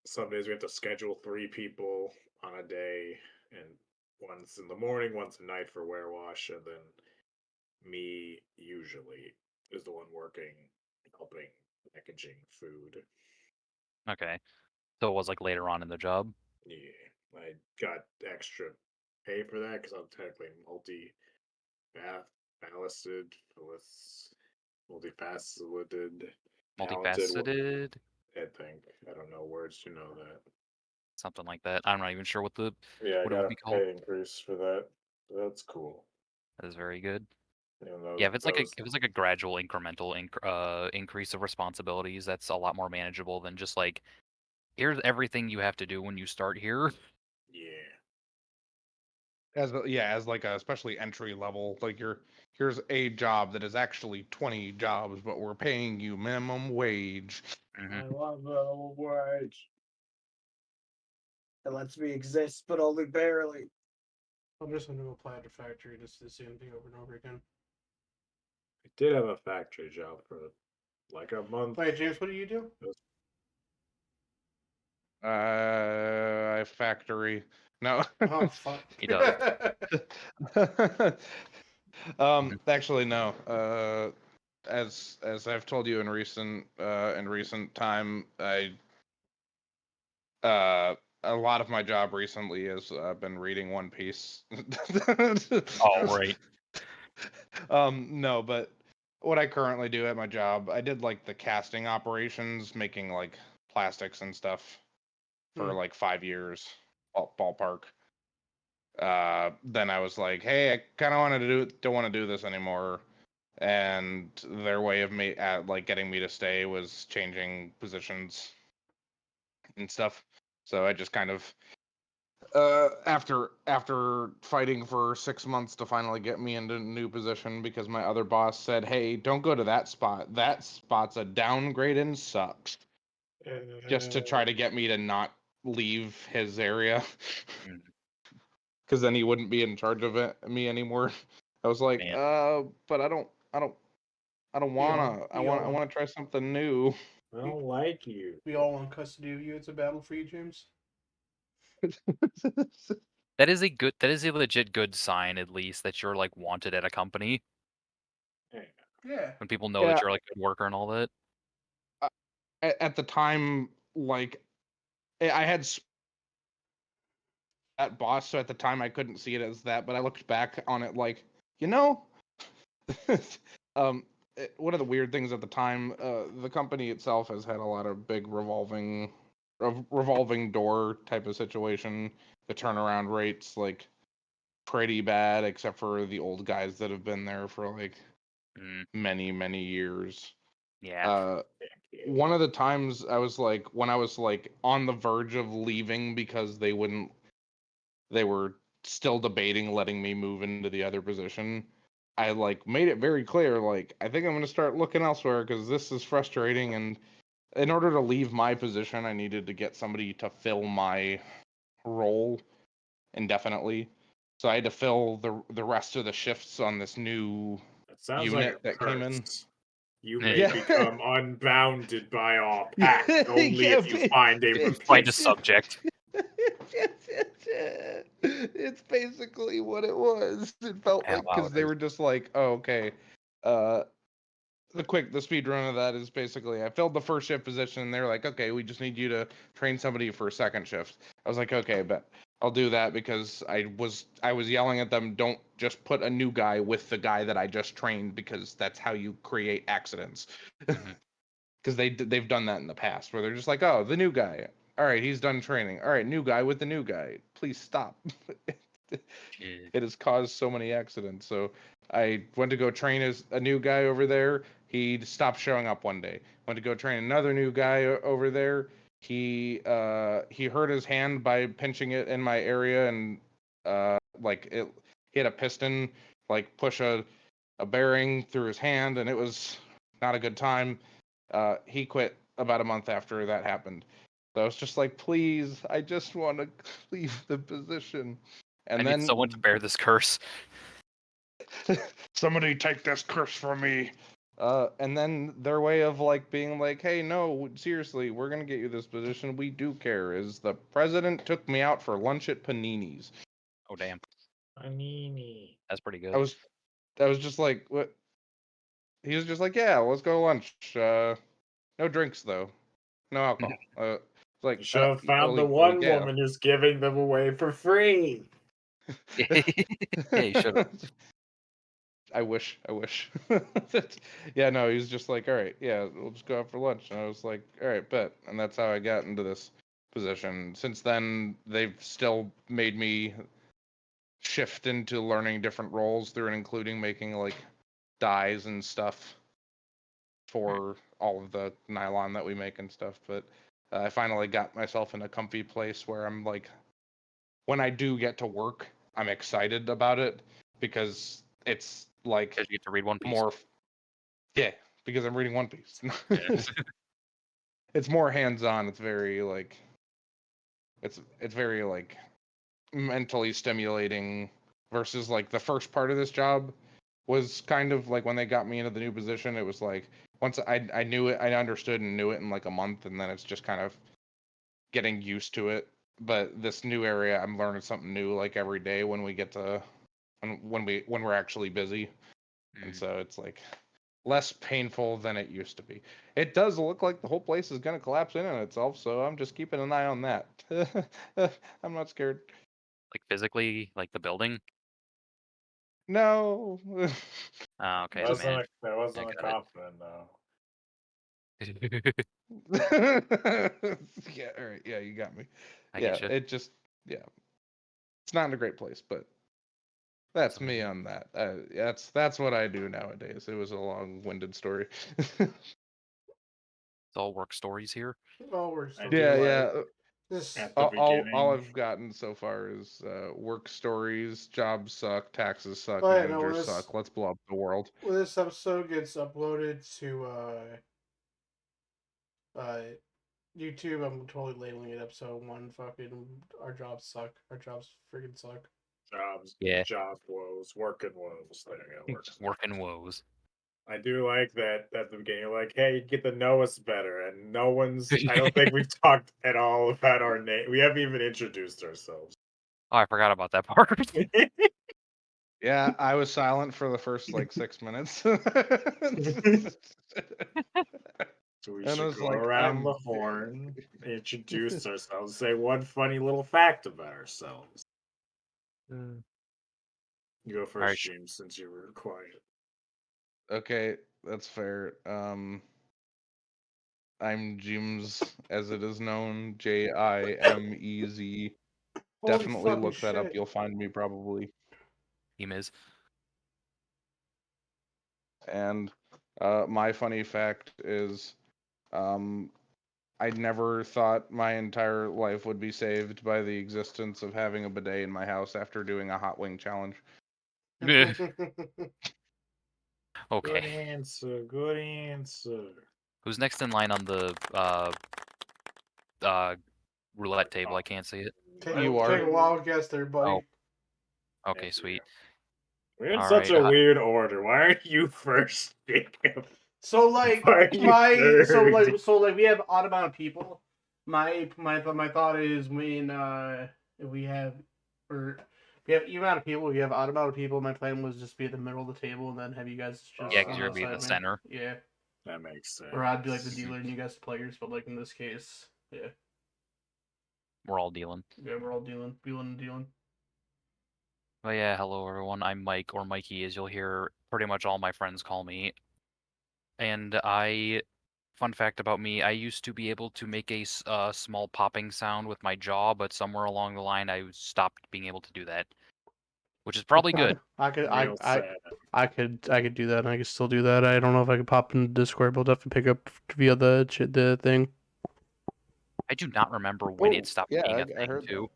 some days we have to schedule 3 people on a day, and once in the morning, once at night for warewash, and then me usually is the one working, helping packaging food. Okay. So it was like later on in the job. Yeah, I got extra pay for that because I'm technically ballasted, multifaceted, talented. Multifaceted, I think I don't know words. You know that. something like that. I'm not even sure what Yeah, I it got would a be called. pay increase for that. That's cool. That is very good. You know, Yeah, if it's like those a gradual incremental increase of responsibilities, that's a lot more manageable than just like here's everything you have to do when you start here. yeah. As like a especially entry level, like here's a job that is actually 20 jobs, but we're paying you minimum wage. Hmm. I love the wage. It lets me exist, but only barely. I'm just going to apply at a factory just to do the same thing over and over again. I did have a factory job for like a month. Wait, James, what do you do? Factory. No. Oh, fuck. He does. Actually, no. As I've told you in recent time, a lot of my job recently has been reading One Piece. Oh, right. No, but what I currently do at my job, I did like the casting operations, making like plastics and stuff for like 5 years, ballpark. Then I was like, hey, I kind of don't want to do this anymore. And their way of like getting me to stay was changing positions and stuff. So I just kind of after fighting for 6 months to finally get me into a new position because my other boss said, "Hey, don't go to that spot. That spot's a downgrade and sucks." Just to try to get me to not leave his area, Mm. because then he wouldn't be in charge of me anymore. I was like, Man. but I don't wanna. I we all- wanna try something new. I don't like you. We all want custody of you. It's a battle for you, James. That is a legit good sign, at least, that you're like wanted at a company Yeah. when people know Yeah. that you're like a good worker and all that. At the time, like, I had that boss, so at the time I couldn't see it as that, but I looked back on it like, you know, one of the weird things at the time, the company itself has had a lot of big revolving door type of situation. The turnaround rates like pretty bad, except for the old guys that have been there for like many years. Yeah. One of the times I was like, when I was like on the verge of leaving because they were still debating letting me move into the other position, I like made it very clear, like, I think I'm going to start looking elsewhere because this is frustrating. And in order to leave my position, I needed to get somebody to fill my role indefinitely. So I had to fill the rest of the shifts on this new That sounds unit like a that came in. curse. You may Yeah. become unbounded by our pact only Yeah, if you find a Find a replacement. subject. It's basically what it was. It felt Yeah, like, wow, because it they is. were just like, oh, okay. The speed run of that is basically, I filled the first shift position, and they're like, okay, we just need you to train somebody for a second shift. I was like, okay, but I'll do that, because I was yelling at them, don't just put a new guy with the guy that I just trained, because that's how you create accidents. Because they've done that in the past, where they're just like, oh, the new guy, all right, he's done training, all right, new guy with the new guy, please stop. It has caused so many accidents. So I went to go train as a new guy over there. He stopped showing up one day. Went to go train another new guy over there. He hurt his hand by pinching it in my area, and like it hit a piston, like push a bearing through his hand, and it was not a good time. He quit about a month after that happened. So I was just like, please, I just want to leave the position. And I then need someone to bear this curse. somebody take this curse from me. And then their way of like being like, hey, no, seriously, we're gonna get you this position. We do care. Is the president took me out for lunch at Panini's. Oh damn, Panini. that's pretty good. I was just like, what? He was just like, yeah, let's go to lunch. No drinks though, no alcohol. It's like, You should have found the well, one yeah. woman who's giving them away for free. Yeah, you should have. I wish. Yeah, no, he was just like, all right, yeah, we'll just go out for lunch. And I was like, all right, bet. And that's how I got into this position. Since then, they've still made me shift into learning different roles through and including making like dyes and stuff for all of the nylon that we make and stuff. But I finally got myself in a comfy place where I'm like, when I do get to work, I'm excited about it, because it's like Because you get to read One Piece. more. Yeah, because I'm reading One Piece. Yeah. It's more hands-on. It's very like, it's very like mentally stimulating, versus like the first part of this job was kind of like, when they got me into the new position, it was like, once I knew it, I understood and knew it in like a month, and then it's just kind of getting used to it. But this new area, I'm learning something new like every day when we get to when we're actually busy. And so it's like less painful than it used to be. It does look like the whole place is going to collapse in on itself, so I'm just keeping an eye on that. I'm not scared. Like physically, like the building. No. Oh, okay, That man. wasn't I a got it. compliment, though. Yeah, all right. Yeah, you got me. I Yeah, get you. it just, yeah. It's not in a great place, but that's me on that. That's what I do nowadays. It was a long-winded story. It's all work stories here. Oh, we're still I do Yeah, like- yeah. This At the All beginning. I've gotten so far is work stories, jobs suck, taxes suck, Oh, yeah, no, managers this- suck. Let's blow up the world. when this episode gets uploaded to YouTube, I'm totally labeling it episode 1. Fucking our jobs suck. Our jobs freaking suck. Yeah. Job woes, working woes. There you go. Working woes. I do like that at the beginning, you're like, hey, get to know us better. And no one's, I don't think we've talked at all about our name. We haven't even introduced ourselves. Oh, I forgot about that part. Yeah, I was silent for the first like 6 minutes. So we And I should was go like, around the I'm horn, introduce ourselves, say one funny little fact about ourselves. You go first, Alright, James, since you were quiet. Okay, that's fair. I'm James, as it is known, JIMEZ. Holy Definitely fucking look that up. shit. You'll find me probably. team is. And my funny fact is, I never thought my entire life would be saved by the existence of having a bidet in my house after doing a hot wing challenge. Okay. Good answer. Good answer. Who's next in line on the roulette table? I can't see it. You are? Take a wild guess there, buddy. Okay, sweet. We're in All such right, a weird order. Why aren't you first, Jacob? So like Why are you third? so like we have odd amount of people. My thought is when we have or we have even amount of people, we have odd amount of people. My plan was just be at the middle of the table and then have you guys just Yeah, because because on you're the gonna be side, the man. center. Yeah. That makes sense. Or I'd be like the dealer and you guys the players, but like in this case, yeah. We're all dealing. Yeah, we're all dealing and dealing. But yeah, hello everyone. I'm Mike, or Mikey, as you'll hear pretty much all my friends call me. And fun fact about me, I used to be able to make a small popping sound with my jaw, but somewhere along the line I stopped being able to do that, which is probably good. I could Real sad. I could do that and I could still do that. I don't know if I could pop into Discord, but I'll definitely pick up via the thing. I do not remember when it stopped yeah, being a I thing heard too.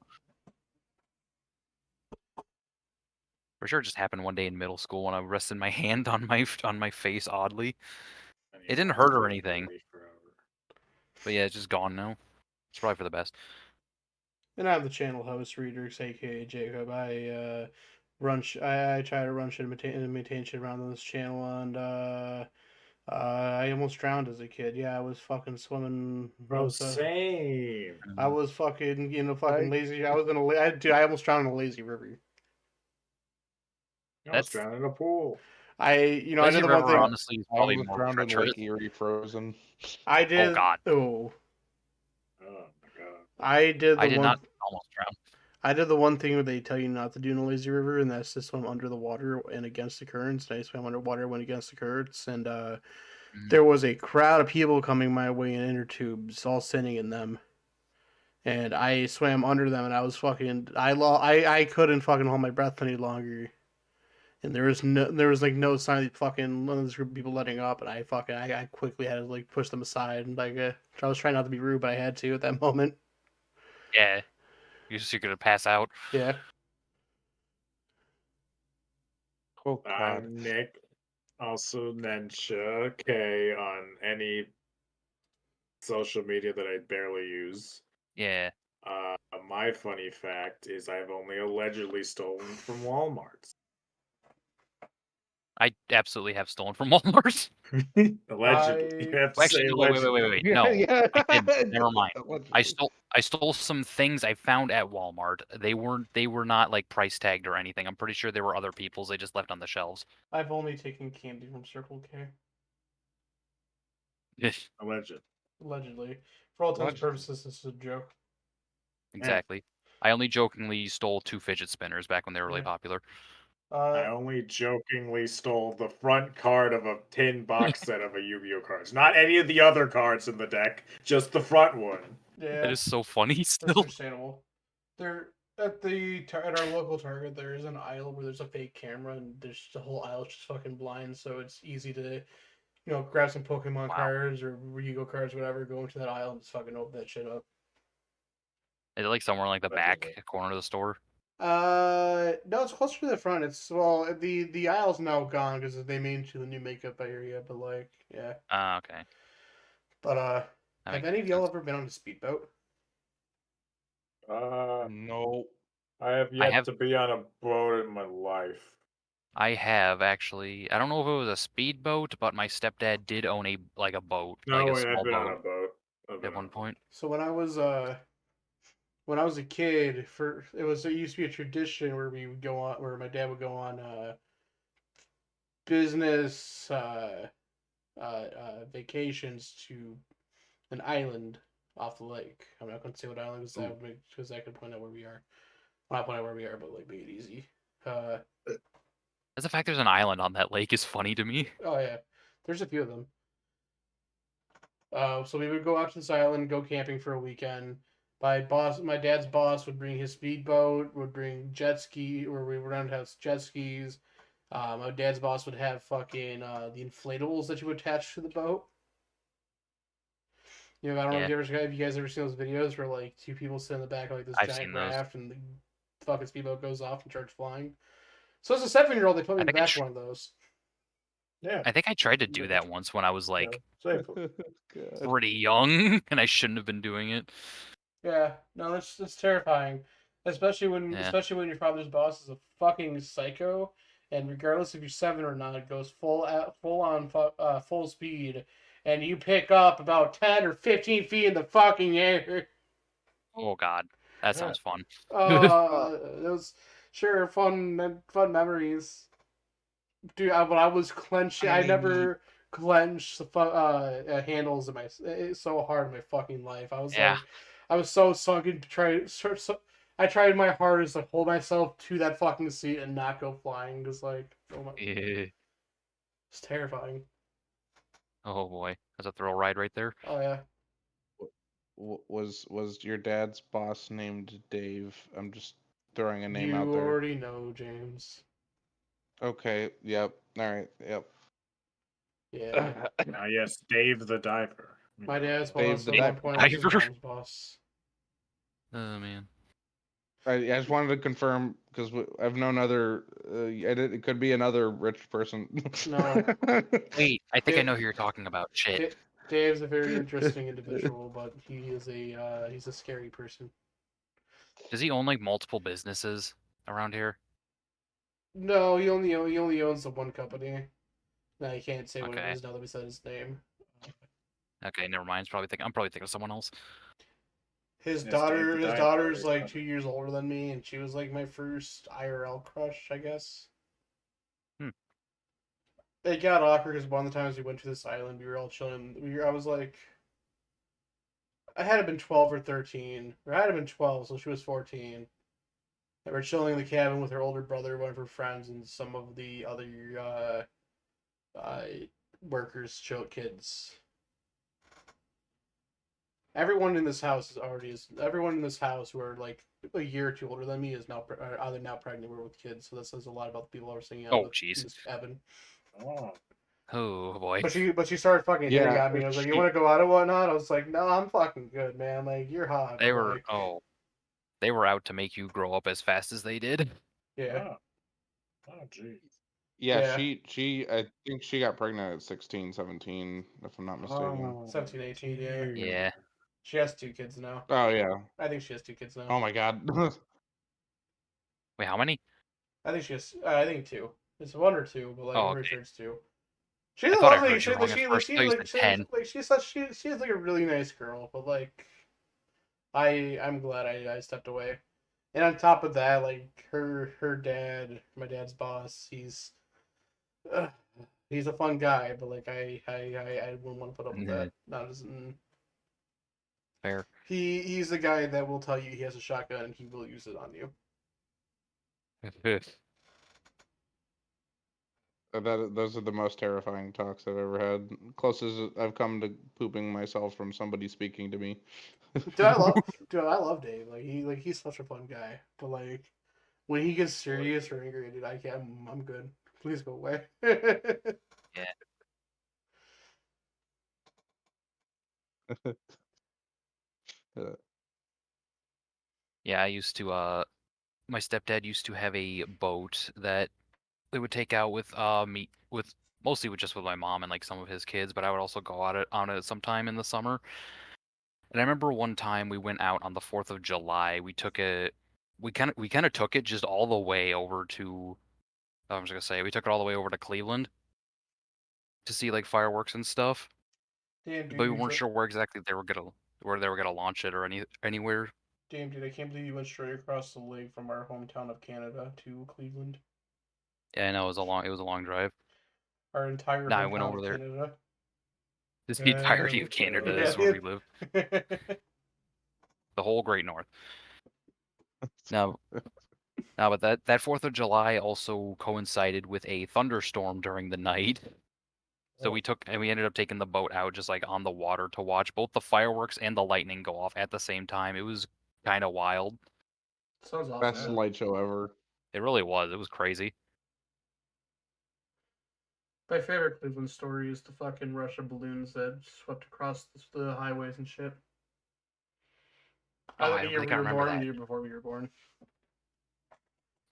For sure, it just happened one day in middle school when I rested my hand on my face oddly. It didn't hurt or anything. But yeah, it's just gone now. It's probably for the best. And I'm the channel host, Readers, aka Jacob. I I try to run shit and maintain shit around on this channel, and I almost drowned as a kid. Yeah, I was fucking swimming. Bro, same. I was fucking fucking lazy. I was in a dude. I almost drowned in a lazy river. I was drowned in a pool. I I Lazy did the River one thing. honestly is I probably almost more drowned in treacherous. Lake Erie frozen. I did. Oh god. Oh my god. I did the I did one. not almost drown. I did the one thing where they tell you not to do in a lazy river, and that's to swim under the water and against the currents. And I swam underwater, went against the currents, and there was a crowd of people coming my way in inner tubes, all sitting in them. And I swam under them, and I was fucking. I couldn't fucking hold my breath any longer. And there was like no sign of fucking one of this group of people letting up, and I quickly had to like push them aside, and like I was trying not to be rude, but I had to at that moment. Yeah. You're gonna pass out. Yeah. Oh god. I'm Nick, also Nensha K on any social media that I barely use. Yeah. My funny fact is I've only allegedly stolen from Walmart. I absolutely have stolen from Walmart. Allegedly. You have to say Actually, wait. allegedly. No, yeah. I didn't. Never mind. I Allegedly. stole some things I found at Walmart. They were not like price tagged or anything. I'm pretty sure they were other people's. They just left on the shelves. I've only taken candy from Circle K. Alleged. Allegedly. For all intents and Allegedly. purposes, this is a joke. Exactly. I only jokingly stole 2 fidget spinners back when they were really Yeah. popular. I only jokingly stole the front card of a tin box set of a Yu-Gi-Oh cards. Not any of the other cards in the deck, just the front one. Yeah. That is so funny That's still. understandable. There at our local Target, there is an aisle where there's a fake camera, and there's the whole aisle just fucking blind, so it's easy to, grab some Pokemon Wow. cards or Yu-Gi-Oh cards, whatever, go into that aisle and just fucking open that shit up. Is it like somewhere in, like the But I back didn't. corner of the store? No, it's closer to the front. It's well, the aisle's now gone because they made it to the new makeup area. But like, yeah. Ah, okay. But That have makes any of y'all sense. ever been on a speedboat? No. I have I yet have to be on a boat in my life. I have actually. I don't know if it was a speedboat, but my stepdad did own a boat, like No a way, I've small been on boat a boat. I've been at on one a boat. point. So when I was a kid, it used to be a tradition where we would go on where my dad would go on business vacations to an island off the lake. I'm not going to say what island because that could point out where we are. Well, not point out where we are, but like make it easy. As the fact there's an island on that lake is funny to me. Oh yeah, there's a few of them. So we would go out to this island, go camping for a weekend. My dad's boss would bring his speedboat, would bring jet ski, or we would rent house jet skis. My dad's boss would have fucking the inflatables that you would attach to the boat. You know, I don't know Yeah, if you guys ever seen those videos where like two people sit in the back of like this I've giant seen those. raft and the fucking speedboat goes off and starts flying. So as a 7-year-old, they put me I in the think I, back of tr- one of those. Yeah. I think I tried to do Yeah. that once when I was Yeah, like safely. God. pretty young, and I shouldn't have been doing it. Yeah, no, that's terrifying, Yeah. especially when your father's boss is a fucking psycho, and regardless if you're 7 or not, it goes full speed, and you pick up about 10 or 15 feet in the fucking air. Oh God, that Yeah. sounds fun. Those sure fun memories, dude. When I was clenching, I never clenched the handles of my so hard in my fucking life. Yeah. I was so sunken to try. I tried my hardest to hold myself to that fucking seat and not go flying. Just like, oh my, Yeah. it's terrifying. Oh boy, that's a thrill ride right there. Oh yeah, Was your dad's boss named Dave? I'm just throwing a name out you there. already know, James. Okay. Yep. All right. Yep. Yeah, Yes, Dave the diver. my dad's Dave boss the at one Diver. point was his Diver. mom's boss. Oh man. I just wanted to confirm because I've known other. It could be another rich person. No. Wait, I think I Da- know who you're talking about. Shit. Dave's a very interesting individual, but he's a scary person. Does he own like multiple businesses around here? No, he only owns the one company. Now you can't say what it Okay. is now that we said his name. Okay, never mind. I'm probably thinking of someone else. His Yes, Dave the his diver. daughter's like 2 years older than me, and she was like my first IRL crush, I guess. Hmm. It got awkward because one of the times we went to this island, we were all chilling. I was like, I had to been 12 or 13, or I had to been 12, so she was 14. And we're chilling in the cabin with her older brother, one of her friends, and some of the other uh, workers, kids. Everyone in this house everyone in this house who are like a year or two older than me is now either now pregnant or with kids. So that says a lot about the people I was hanging out Oh with in jeez. this cabin. Oh, Oh boy. But she started fucking hitting Yeah, on me. I was like, "You she- want to go out and whatnot?" I was like, "No, I'm fucking good, man. Like you're hot." They But were like, they were out to make you grow up as fast as they did. yeah, oh, oh, geez. yeah. yeah, She. I think she got pregnant at 16, 17, if I'm not mistaken. Oh, 17, 18, yeah. geez. Yeah. She has 2 kids now. Oh yeah. I think she has 2 kids now. Oh my God. Wait, how many? I think she has. I think 2. It's 1 or 2, but like Oh, I'm pretty okay. sure it's 2. She's I a thought I lovely. heard you wrong at first. I thought you said 10. She's like a really nice girl, but like I'm glad I stepped away. And on top of that, like her dad, my dad's boss, uh, he's a fun guy, but like I wouldn't want to put up with that. Not as Fair. he's the guy that will tell you he has a shotgun and he will use it on you. Those are the most terrifying talks I've ever had. Closest I've come to pooping myself from somebody speaking to me. Dude, I love Dave. Like he's such a fun guy, but like when he gets serious or angry, dude, I can't. I'm good. Please go away. Yeah. Yeah, I used to. My stepdad used to have a boat that they would take out with me with mostly with just with my mom and like some of his kids, but I would also go out on it sometime in the summer. And I remember one time we went out on the 4th of July. We kind of took it just all the way over to. I was gonna say we took it all the way over to Cleveland to see like fireworks and stuff, Damn, but dude, we weren't sure where they were gonna launch it or anywhere. Damn, dude, I can't believe you went straight across the lake from our hometown of Canada to Cleveland. Yeah, I know it was a long drive. Our entire Nah, I went hometown over of there. Canada. This the entirety of Let's Canada go. Yeah, is where we dude. live. The whole Great North. Now, but that 4th of July also coincided with a thunderstorm during the night. So we ended up taking the boat out just like on the water to watch both the fireworks and the lightning go off at the same time. It was kind of wild. Sounds Best awesome. light show ever. It really was. It was crazy. My favorite Cleveland story is the fucking Russian balloons that swept across the highways and shit. Oh, Either I the year think we I were remember born or that. the year before we were born.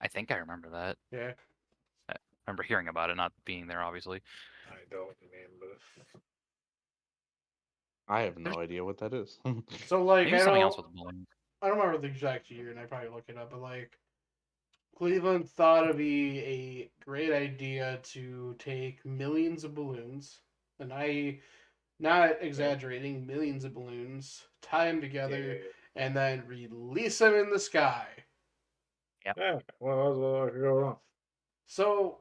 I think I remember that. Yeah. I remember hearing about it, not being there, obviously. I don't remember. I have no idea what that is. So like Maybe something else with balloons. I don't remember the exact year, and I probably look it up, but like Cleveland thought it'd be a great idea to take millions of balloons, and I not exaggerating, millions of balloons, tie them together, and then release them in the sky. Yeah. What could go wrong? So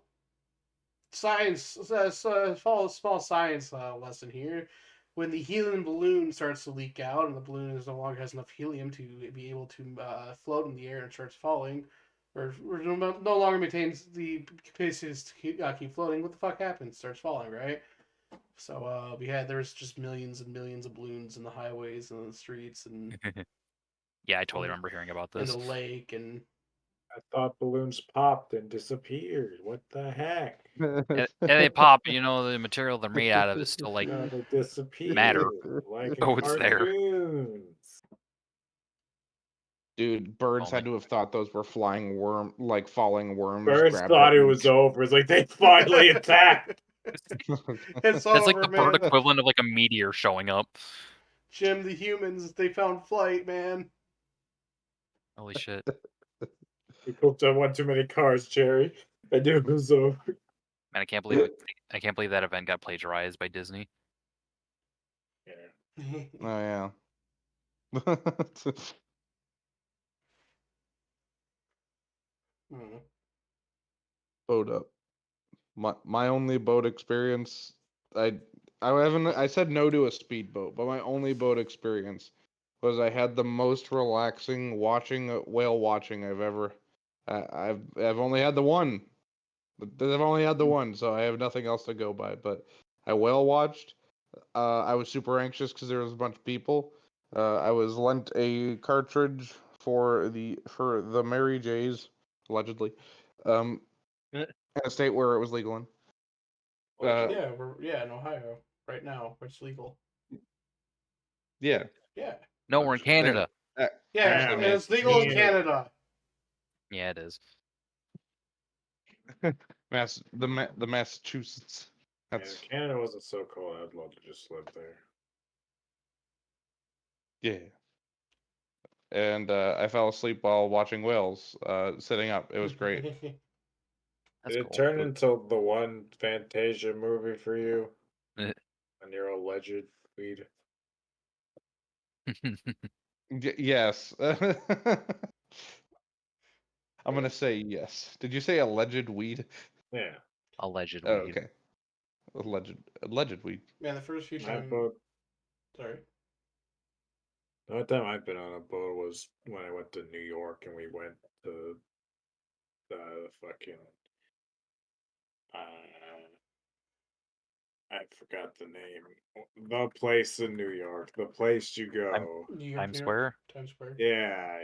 science, small science lesson here. When the helium balloon starts to leak out, and the balloon no longer has enough helium to be able to float in the air and starts falling, or no longer maintains the capacity to keep floating, what the fuck happens? Starts falling, right? So there's just millions and millions of balloons in the highways and the streets and Yeah, I totally remember hearing about in the this. lake and I thought balloons popped and disappeared. What the heck? And they pop, the material they're made out of is still like Yeah, they disappeared matter. like in Oh, it's there. cartoons. Dude, birds Only. had to have thought those were falling worms. Birds grabbed thought at it and was over. It's like they finally attacked. it's It's like over, the bird man. equivalent of like a meteor showing up. Jim, the humans, they found flight, man. Holy shit. We pooped on one too many cars, Jerry. I knew it was over. Man, I can't believe that event got plagiarized by Disney. Yeah. Oh yeah. Hmm. Boat up. My only boat experience. I said no to a speedboat, but my only boat experience was I had the most relaxing whale watching I've ever. I've only had the one. I've only had the one, so I have nothing else to go by. But I whale watched. I was super anxious because there was a bunch of people. I was lent a cartridge for the Mary J's, allegedly, in a state where it was legal in. Yeah, in Ohio right now, where it's legal. Yeah. Yeah. No, we're in Canada. Yeah, Actually, and it's legal in Canada. Yeah, it is. the Massachusetts. Yeah, if Canada wasn't so cold, I'd love to just live there. Yeah. And I fell asleep while watching whales, sitting up. It was great. That's Did it cool. turn into the one Fantasia movie for you? Eh. On your alleged weed? Yes. I'm gonna say yes. Did you say alleged weed? Yeah. Alleged Oh, weed. okay. Alleged weed. Man, the first few My times. boat. Sorry. The only time I've been on a boat was when I went to New York and we went to the fucking. I forgot the name. The place in New York. The place you go. New York, Times Square? Times Square. Yeah.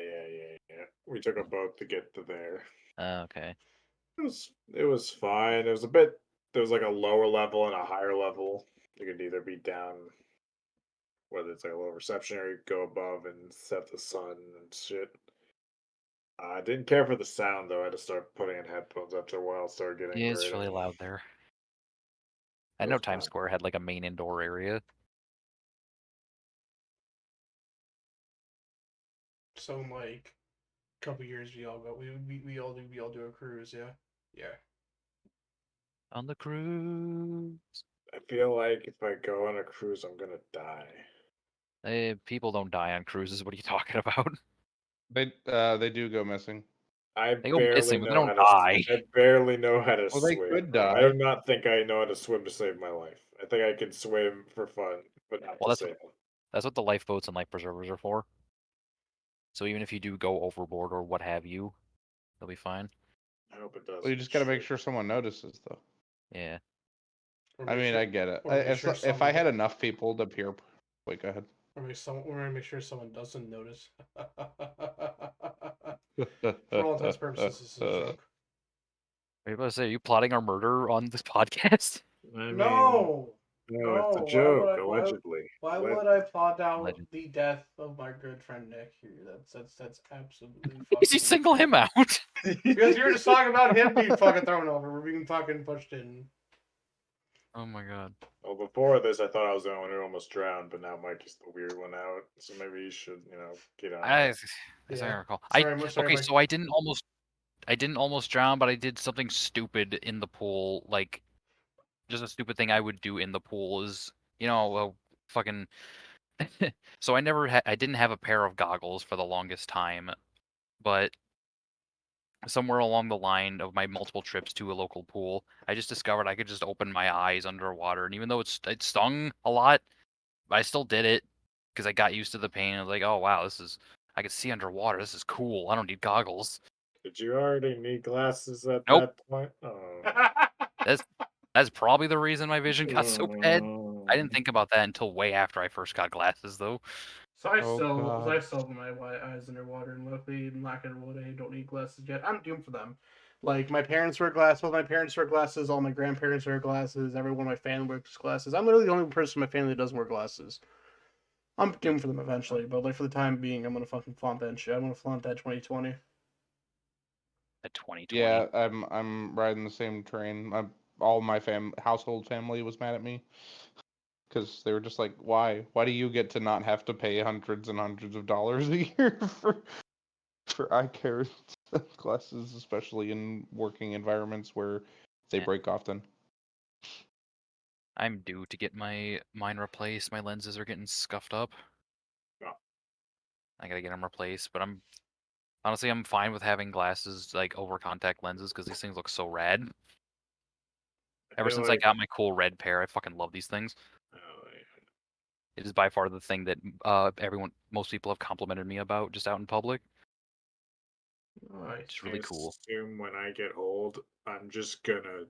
We took a boat to get to there. Okay. It was fine. It was a bit. There was like a lower level and a higher level. You could either be down, whether it's like a low reception, or you go above and set the sun and shit. I didn't care for the sound though. I had to start putting in headphones after a while. It started getting Yeah, it's great. really loud there. I It know was Times fun. Square had like a main indoor area. So in like a couple years, we all go. We all do a cruise. Yeah, yeah. On the cruise. I feel like if I go on a cruise, I'm gonna die. People don't die on cruises. What are you talking about? They do go missing. I They go barely missing, but they know how don't to. die. I barely know how to Well, they swim. could I do die. not think I know how to swim to save my life. I think I can swim for fun, but not Well, to save. that's what the lifeboats and life preservers are for. So even if you do go overboard or what have you, they'll be fine. I hope it does. Well, you just got to make sure someone notices, though. Yeah. Or I make mean, sure, I get it. or make sure If I someone, had enough people to peer, wait, go ahead. or make sure someone doesn't notice. For all intents and purposes, this is a joke. Are you about to say, are you plotting our murder on this podcast? I mean, No, no, it's a no. joke, allegedly. Why would I plot out Legend. the death of my good friend Nick here? That's absolutely Is he fucking. single him out? Because you were just talking about him being fucking thrown over. We're being fucking pushed in. Oh my god. Well, before this, I thought I was the one who almost drowned, but now Mike is the weird one out. So maybe you should, get on I it. as I Yeah. recall. Sorry, Mike. So I didn't almost drown, but I did something stupid in the pool. Like, just a stupid thing I would do in the pool is, fucking. So I didn't have a pair of goggles for the longest time, but somewhere along the line of my multiple trips to a local pool, I just discovered I could just open my eyes underwater, and even though it stung a lot, I still did it because I got used to the pain. I was like, oh wow, I can see underwater. This is cool. I don't need goggles. Did you already need glasses at Nope. that point? Oh. That's probably the reason my vision got so bad. I didn't Oh. think about that until way after I first got glasses, though. So I Oh, still God. have my eyes underwater, and luckily, knock on wood, I don't need glasses yet. I'm doomed for them. Like my parents wear glasses, all my parents wear glasses, all my grandparents wear glasses, everyone in my family wears glasses. I'm literally the only person in my family that doesn't wear glasses. I'm doomed for them eventually, but like for the time being, I'm gonna fucking flaunt that shit. I'm gonna flaunt that 2020. At 2020. Yeah, I'm riding the same train. All my household family was mad at me because they were just like, "Why? Why do you get to not have to pay hundreds and hundreds of dollars a year for eye care glasses, especially in working environments where they Yeah. break often?" I'm due to get mine replaced. My lenses are getting scuffed up. Oh. I gotta get them replaced, but honestly, I'm fine with having glasses like over contact lenses because these things look so rad. Ever feel since I like- got my cool red pair, I fucking love these things. Oh, yeah. It is by far the thing that most people have complimented me about just out in public. Nice. It's really cool. Assume when I get old, I'm just gonna.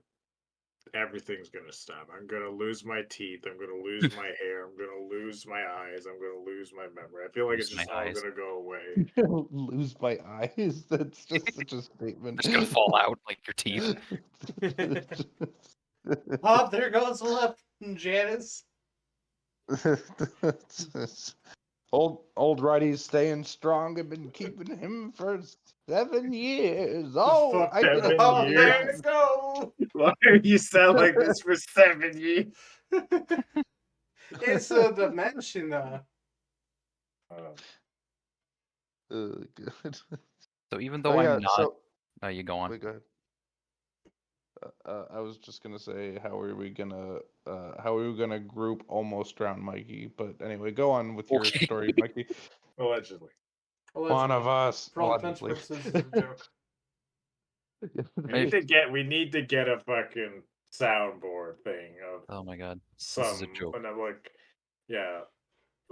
Everything's gonna stop. I'm gonna lose my teeth. I'm gonna lose my hair. I'm gonna lose my eyes. I'm gonna lose my memory. I feel like Lose it's my just all eyes. gonna go away. Lose my eyes. That's just such a statement. It's gonna fall out like your teeth. Oh, there goes left, Janice. Old Righty's staying strong. I've been keeping him for 7 years. Oh, Fuck I did it. 7 Oh, years. there you go. Why you sound like this for 7 years? It's a dimension. Good. So even Oh though yeah. I'm not, So oh, you go on. wait, go ahead. I was just gonna say, how are we gonna group almost drown Mikey? But anyway, go on with your Okay. story, Mikey. Allegedly. One of us. For all intents and Allegedly. purposes, this is a joke. We need to get a fucking soundboard thing of Oh my god, some. this is a joke. And I'm like, yeah,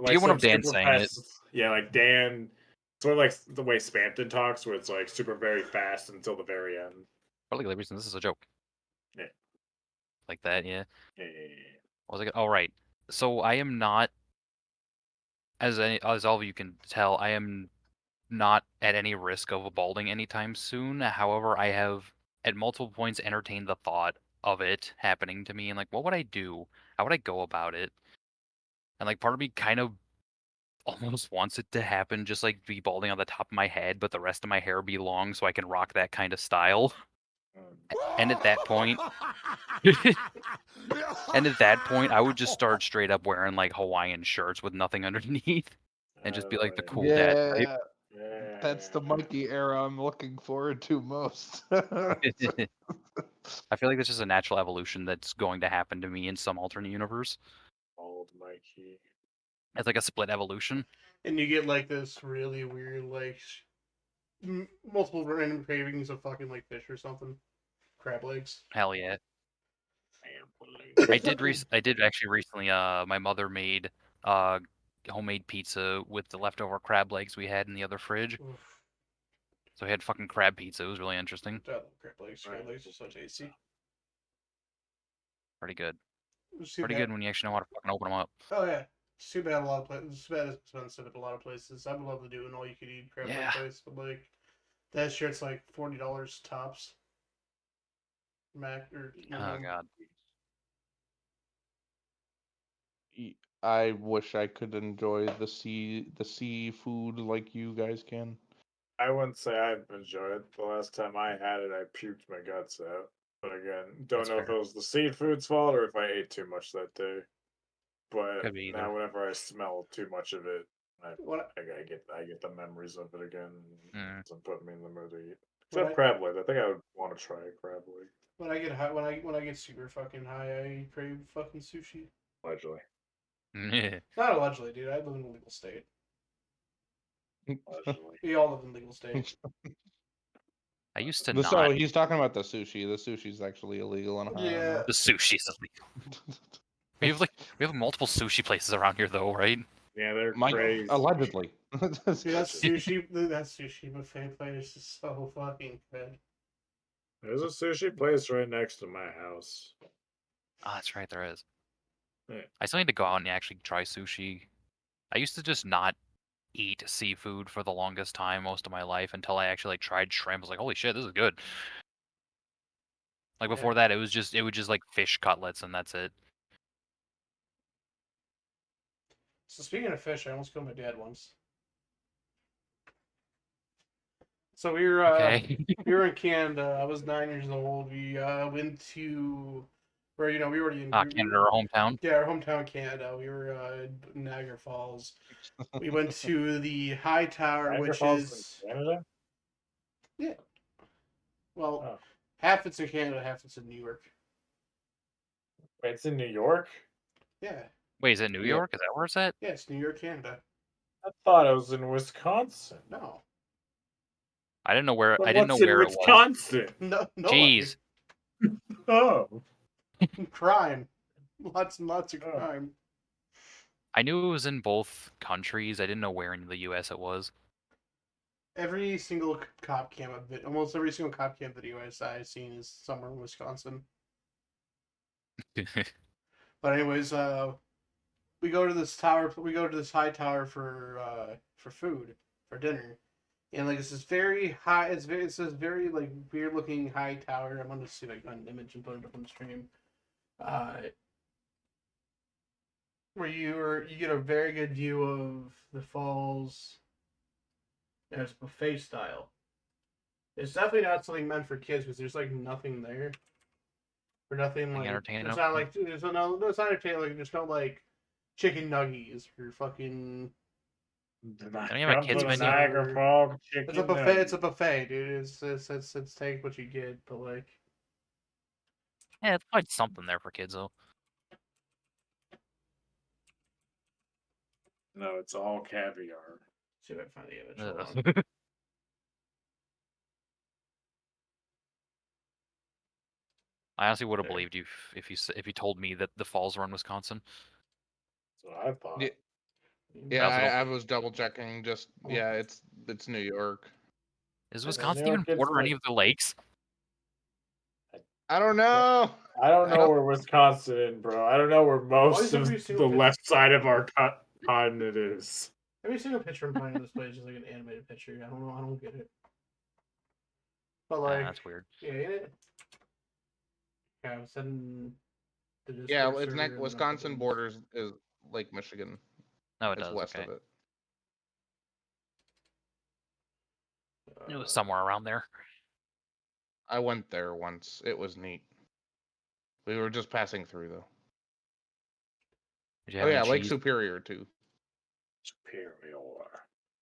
Do you like want of some Dan super saying it? fast. Yeah, like Dan, sort of like the way Spampton talks, where it's like super very fast until the very end. Probably the reason this is a joke. Yeah. Like that, yeah. Yeah. What was I? Oh right. So I am not, as all of you can tell, I am not at any risk of balding anytime soon. However, I have at multiple points entertained the thought of it happening to me, and like, what would I do? How would I go about it? And like, part of me kind of almost wants it to happen, just like be balding on the top of my head, but the rest of my hair be long so I can rock that kind of style. And at that point, I would just start straight up wearing like Hawaiian shirts with nothing underneath, and just be like the cool dad type. Yeah, that's the monkey era I'm looking forward to most. I feel like this is a natural evolution that's going to happen to me in some alternate universe. Old Mikey. It's like a split evolution. And you get like this really weird, like multiple random cravings of fucking like fish or something, crab legs. Hell yeah. I did actually recently. My mother made homemade pizza with the leftover crab legs we had in the other fridge. Oof. So we had fucking crab pizza. It was really interesting. I love crab legs. Crab legs are so tasty. Pretty good. Too Pretty bad- good when you actually know how to fucking open them up. Oh yeah, it's too bad a lot of places. It's too bad it's expensive at a lot of places. I would love to do an all-you-can-eat crab leg Yeah. place, but like that shit's like $40 tops. Mac or Oh god. I wish I could enjoy the seafood like you guys can. I wouldn't say I've enjoyed it. The last time I had it, I puked my guts out. But again, don't That's know if fair. it was the seafood's fault or if I ate too much that day. But Could be either. now, whenever I smell too much of it, I What get the memories of it again. Mm. Doesn't put me in the mood to eat. When Except I- crab leg. I think I would want to try a crab leg. when I get high, when I get super fucking high, I crave fucking sushi. Allegedly. Not allegedly, dude. I live in a legal state. Allegedly. We all live in legal states. I used to So not. he's talking about the sushi. The sushi's actually illegal in Ohio. Yeah. The sushi's illegal. We have multiple sushi places around here though, right? Yeah, they're Mike, crazy. allegedly. Dude, that sushi buffet place is so fucking good. There's a sushi place right next to my house. Ah, that's right, there is. Yeah. I still need to go out and actually try sushi. I used to just not eat seafood for the longest time, most of my life, until I actually like tried shrimp. I was like, holy shit, this is good. Like before that, it was just like fish cutlets and that's it. So speaking of fish, I almost killed my dad once. So we were Okay. we were in Canada. I was 9 years old. We went to where we were already in Canada, our hometown. Yeah, our hometown Canada. We were in Niagara Falls. We went to the High Tower, Niagara which Falls is in Canada? well, Oh. half it's in Canada, half it's in New York. Wait, it's in New York? Yeah, Wait, is it New Yeah. York? Is that where it's at? yeah, it's New York, Canada. I thought it was in Wisconsin. No, I didn't know where. But I didn't know what's in where it was. Wisconsin? no, Jeez. Oh. crime, lots and lots of Oh. crime. I knew it was in both countries. I didn't know where in the U.S. it was. Every single cop cam almost every single cop cam video I've seen is somewhere in Wisconsin. But anyways, we go to this tower. We go to this high tower for food for dinner, and like it's this very high. It's this very like weird looking high tower. I'm gonna see if I can find an image and put it up on the stream. Where you get a very good view of the falls. And it's buffet style. It's definitely not something meant for kids because there's like nothing there. Or nothing like entertaining it's enough? not like there's no it's not entertaining. Like there's no like chicken nuggies or fucking. Don't you have a kids menu? Niagara Falls chicken It's a buffet. nuggets. It's a buffet, dude. It's take what you get, but like Yeah, it's probably something there for kids though. No, it's all caviar. see if I can find the image. Hold on. Ugh. I honestly would have Okay. believed you if you told me that the falls were in Wisconsin. That's what I thought. Yeah. I Yeah, also don't- I was double checking. Just yeah, it's New York. Is Yeah, Wisconsin New even York is border any like- of the lakes? I don't know. I don't I know don't- where Wisconsin is, bro. I don't know where most of every the single left side of our continent is. Every single picture I'm finding of this place is like an animated picture. I don't know. I don't get it. But like, That's weird. yeah, ain't it? Yeah, I'm sending. Yeah, it's Wisconsin borders is Lake Michigan. No, it It's does. west Okay. of it. It was somewhere around there. I went there once. It was neat. We were just passing through though. Did you Oh have yeah, any Lake cheese? Superior too. Superior.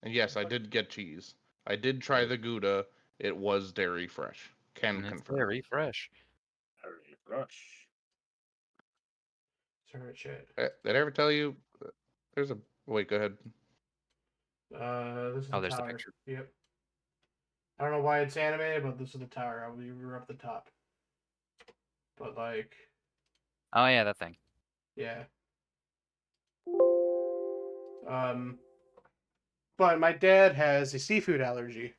And yes, I did get cheese. I did try the Gouda. It was dairy fresh. Can It's confirm. very fresh. Very fresh. Sorry, shit. Did I ever tell you? There's a wait. Go ahead. This is Oh, the there's the tower. picture. Yep. I don't know why it's animated, but this is the tower. We were up the top. But like, Oh yeah, that thing. yeah. But my dad has a seafood allergy.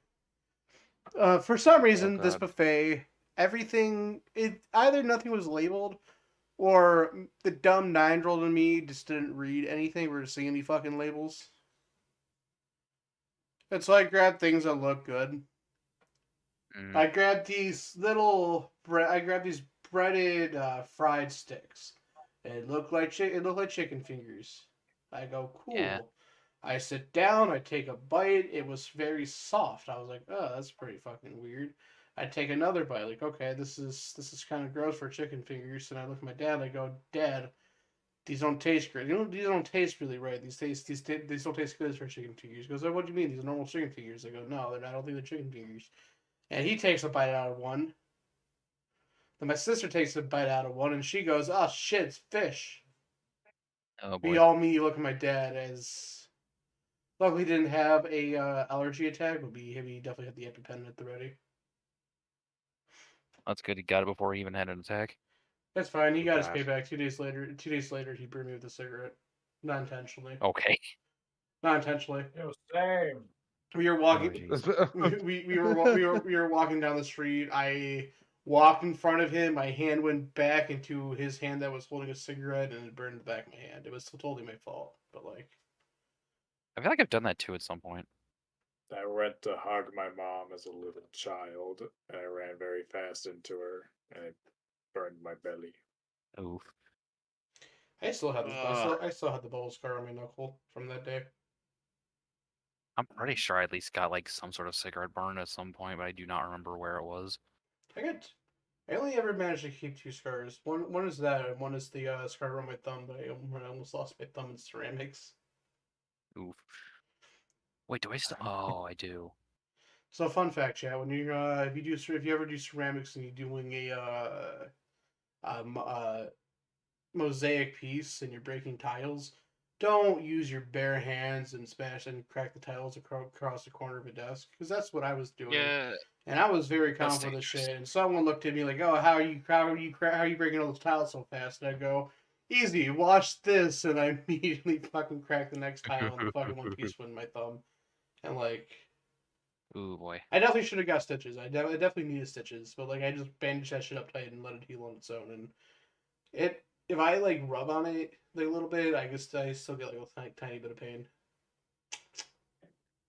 For some reason, this God. buffet, everything, either nothing was labeled, or the dumb 9-year-old in me just didn't read anything or see any fucking labels. And so I grabbed things that look good. Mm. I grabbed these breaded fried sticks. It looked like chicken fingers. I go, cool. Yeah. I sit down, I take a bite. It was very soft. I was like, oh, that's pretty fucking weird. I take another bite, like, okay, this is kind of gross for chicken fingers. And I look at my dad. I go, Dad, these don't taste great. These don't taste really right. These don't taste good for chicken fingers. He goes, oh, what do you mean? These are normal chicken fingers. I go, no, they're not. I don't think they're chicken fingers. And he takes a bite out of one. Then my sister takes a bite out of one, and she goes, oh shit, it's fish. Oh We boy. all me look at my dad as. Luckily, he didn't have a allergy attack, but he definitely had the EpiPen at the ready. That's good. He got it before he even had an attack. That's fine. He got his Bad. payback 2 days later. 2 days later, he burned me with a cigarette, not intentionally. Okay. Not intentionally. It was same. We were Oh, walking. jeez. we were walking down the street. I walked in front of him. My hand went back into his hand that was holding a cigarette, and it burned the back of my hand. It was totally my fault, but like. I feel like I've done that too at some point. I went to hug my mom as a little child, and I ran very fast into her, and it burned my belly. Oof. I still have I still have the bubble scar on my knuckle from that day. I'm pretty sure I at least got like some sort of cigarette burn at some point, but I do not remember where it was. I only ever managed to keep 2 scars. One is that, and one is the scar on my thumb. But I almost lost my thumb in ceramics. Oof. Wait, do I still? Oh, I do. So fun fact, chat: when you if you ever do ceramics and you're doing a mosaic piece and you're breaking tiles, don't use your bare hands and smash and crack the tiles across the corner of a desk, because that's what I was doing. Yeah. And I was very That's confident with this dangerous. shit. And someone looked at me like, "Oh, how are you breaking all those tiles so fast?" And I go, "Easy, watch this." And I immediately fucking cracked the next tile, and the fucking one piece went in my thumb. And like, Ooh boy. I definitely should have got stitches. I definitely needed stitches, but like, I just bandaged that shit up tight and let it heal on its own. And if I like rub on it like a little bit, I still get like a tiny bit of pain.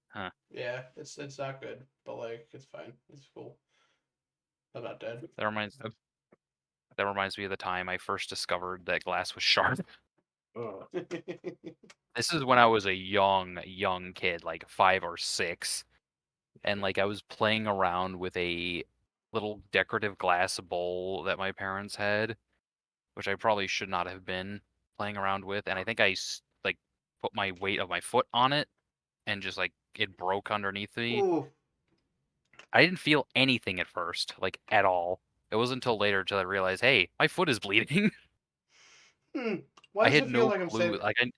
Huh. Yeah, it's not good, but like, it's fine. It's cool. I'm not dead. That reminds me of the time I first discovered that glass was sharp. Ugh. This is when I was a young kid, like 5 or 6. And like I was playing around with a little decorative glass bowl that my parents had, which I probably should not have been playing around with. And I think like put my weight of my foot on it and just like it broke underneath me. Ooh. I didn't feel anything at first, like at all. It wasn't until later till I realized, hey, my foot is bleeding. Why I does had it feel no like I'm clue. standing? Like I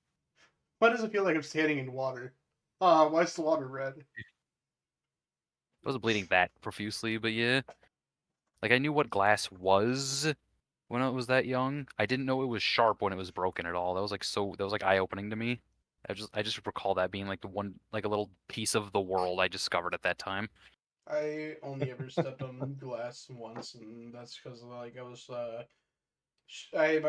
Why does it feel like I'm standing in water? Why is the water red? wasn't bleeding that profusely, but yeah. Like I knew what glass was when I was that young. I didn't know it was sharp when it was broken at all. That was like eye opening to me. I just recall that being like a little piece of the world I discovered at that time. I only ever stepped on glass once, and that's because like I was I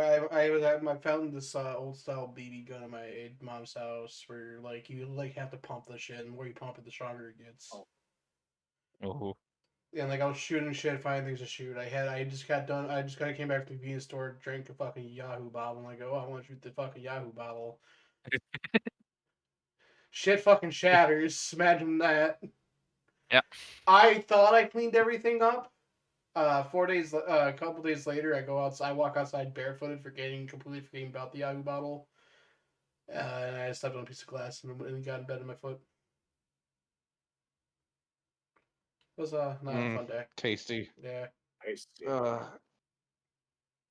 found this old style BB gun in my mom's house where like you like have to pump the shit, and the more you pump it, the stronger it gets. Oh. And like I was shooting shit, finding things to shoot. I just got done. I just kind of came back from the convenience store, drank a fucking Yahoo bottle, and I go, oh, I want to shoot the fucking Yahoo bottle. Shit fucking shatters. Imagine that. Yeah. I thought I cleaned everything up. 4 days, a couple days later, I go outside. I walk outside barefooted, completely forgetting about the Yahoo bottle. And I stepped on a piece of glass and got in bed in my foot. It was not a fun day. Tasty. Yeah. Tasty.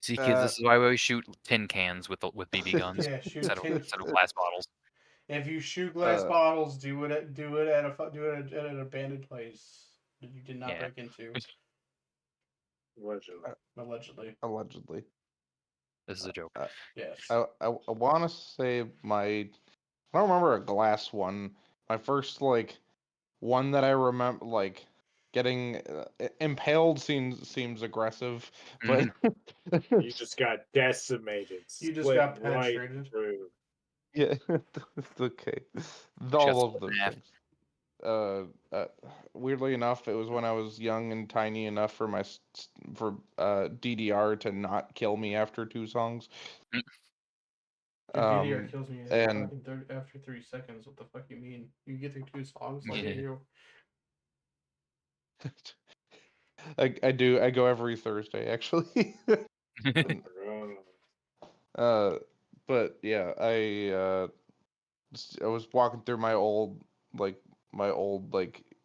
See, kids, Uh, this is why we always shoot tin cans with BB guns Yeah, shoot instead of tin. glass bottles. If you shoot glass bottles, do it at an abandoned place that you did not Yeah. break into. Allegedly. Allegedly. This is a joke. Yes. I want to say I don't remember a glass one. My first one that I remember getting impaled seems aggressive, but You just got decimated. You just split got right penetrated. through. yeah, it's okay. Just All of split in those half. things. Weirdly enough, it was when I was young and tiny enough for DDR to not kill me after 2 songs. Your DDR kills me and after 3 seconds. What the fuck you mean? You get through 2 songs like Yeah. you. I do. I go every Thursday actually. But yeah, I was walking through my old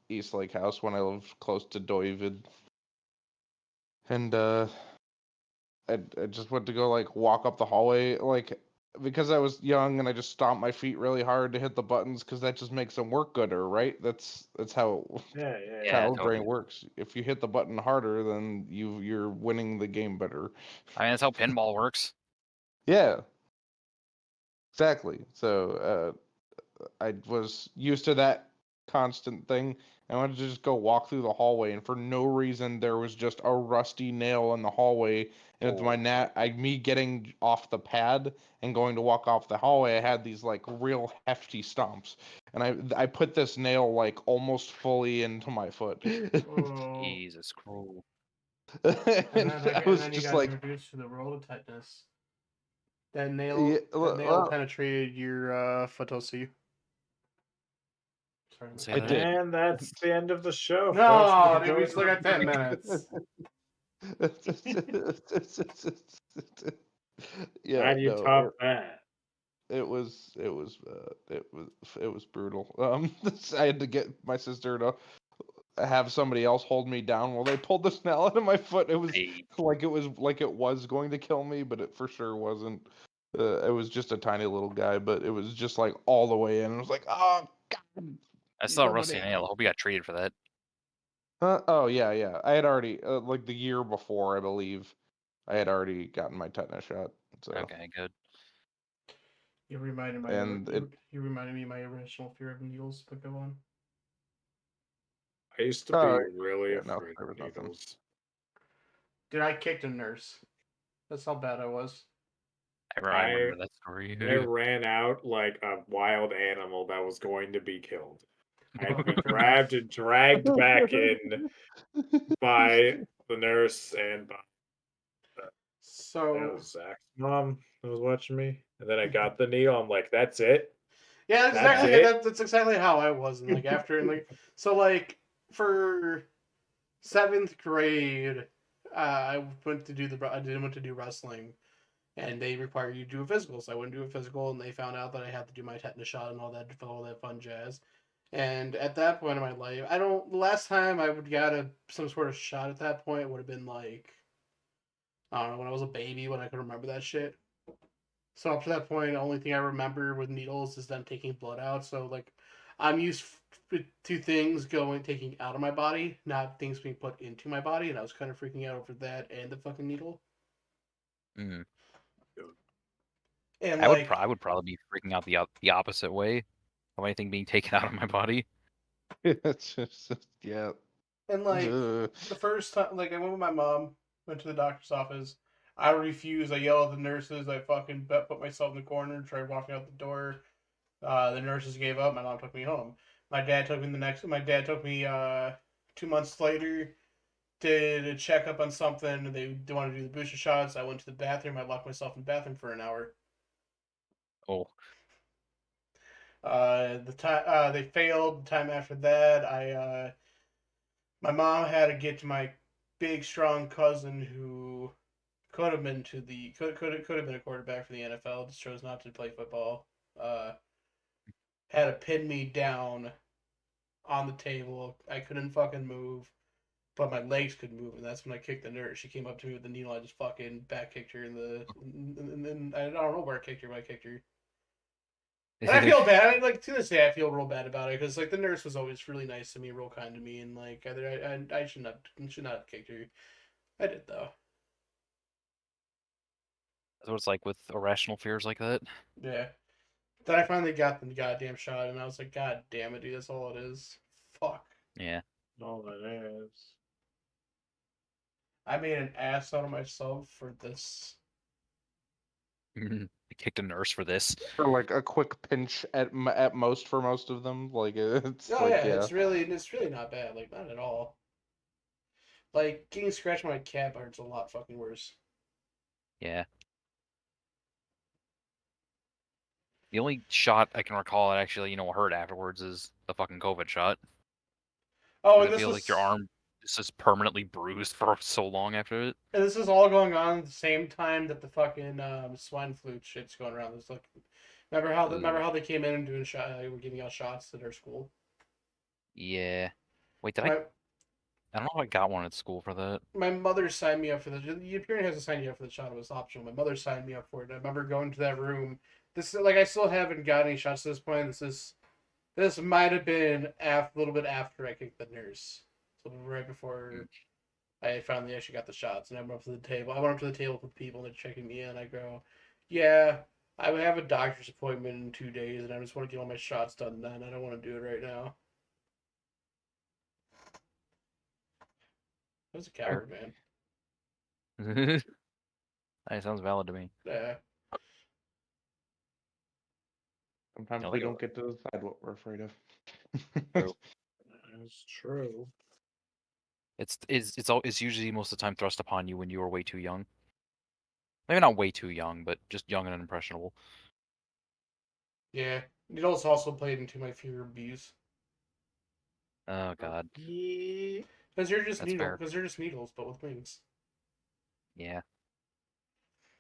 East Lake house when I lived close to Doivid, and I just went to go walk up the hallway because I was young and I just stomped my feet really hard to hit the buttons because that just makes them work gooder, right? That's how Yeah. child totally. brain works. If you hit the button harder, then you're winning the game better. I mean, that's how pinball works. Yeah, exactly. So I was used to that constant thing. I wanted to just go walk through the hallway, and for no reason, there was just a rusty nail in the hallway. And it's me getting off the pad and going to walk off the hallway. I had these real hefty stomps, and I put this nail almost fully into my foot. Oh. Jesus Christ. and I was then you just got introduced to the world of tetanus. That nail, penetrated your Fatosi. Sorry, It did. And that's the end of the show. No, folks. dude, we still got 10 minutes. Yeah, How do you no, top that? it was brutal. I had to get my sister to have somebody else hold me down while they pulled the nail out of my foot. It was Hey. like it was going to kill me, but it for sure wasn't. It was just a tiny little guy, but it was just all the way in. It was like, oh god. I saw a rusty nail. I hope you got treated for that. Oh yeah. I had already the year before, I believe, I had already gotten my tetanus shot. So Okay, good. You reminded me of my irrational fear of needles, but go on. I used to be really no, afraid there of was nothing. needles. Dude, I kicked a nurse. That's how bad I was. I remember that story. I ran out like a wild animal that was going to be killed. I had been grabbed and dragged back in by the nurse and by that was Zach's mom that was watching me. And then I got the needle. I'm like, that's it. Yeah, That's exactly. it? That's exactly how I was. And for 7th grade, I went to do wrestling, and they require you to do a physical. So I went to do a physical, and they found out that I had to do my tetanus shot and all that fun jazz. And at that point in my life, last time I would got some sort of shot at that point would have been like, I don't know, when I was a baby, when I could remember that shit. So up to that point, the only thing I remember with needles is them taking blood out. So I'm used to things taking out of my body, not things being put into my body, and I was kind of freaking out over that and the fucking needle. Mm. And I would probably be freaking out the opposite way of anything being taken out of my body. It's just yeah. And the first time, I went with my mom, went to the doctor's office. I refused. I yelled at the nurses. I fucking put myself in the corner, tried walking out the door. The nurses gave up. My mom took me home. My dad took me 2 months later. Did a checkup on something. They wanted to do the booster shots. I went to the bathroom. I locked myself in the bathroom for an hour. Oh. The time they failed. The time after that, My mom had to get to my big, strong cousin who could have been could have been a quarterback for the NFL. Just chose not to play football. Had to pin me down on the table. I couldn't fucking move, but my legs could move, and that's when I kicked the nurse. She came up to me with the needle. I just fucking back kicked her and then I don't know where I kicked her, but I kicked her. And I feel bad. Like to this day, I feel real bad about it because like the nurse was always really nice to me, real kind to me, and like I should not have kicked her. I did though. That's what it's like with irrational fears like that. Yeah. Then I finally got the goddamn shot, and I was like, God damn it, dude, that's all it is. Fuck. Yeah. All that is. I made an ass out of myself for this. I kicked a nurse for this. For like a quick pinch at most for most of them. Like it's Oh like yeah, yeah. it's really not bad. Like not at all. Like getting scratched by a cat hurts a lot fucking worse. Yeah. The only shot I can recall that actually, hurt afterwards is the fucking COVID shot. Oh, Because and I feel like your arm is just permanently bruised for so long after it. and this is all going on at the same time that the fucking swine flu shit's going around. It's like, remember how they came in and doing were giving out shots at our school. Yeah. Wait, My, I don't know if I got one at school for that. my mother signed me up for the. Your parent has to sign you up for the shot. It was optional. My mother signed me up for it. I remember going to that room. This is like I still haven't got any shots at this point. This might have been a little bit after I kicked the nurse, so right before I finally actually got the shots. And I went up to the table. I went up to the table with people and they're checking me in. I go, yeah, I have a doctor's appointment in 2 days, and I just want to get all my shots done then. I don't want to do it right now. I was a coward, man. That sounds valid to me. Yeah. Sometimes Yeah, we like don't get to decide what we're afraid of. True. That's true. It's usually most of the time thrust upon you when you were way too young. Maybe not way too young, but just young and impressionable. Yeah. Needles also played into my fear of bees. Oh god. Yeah. Because they're just That's fair. Because they're just needles, but with wings. Yeah.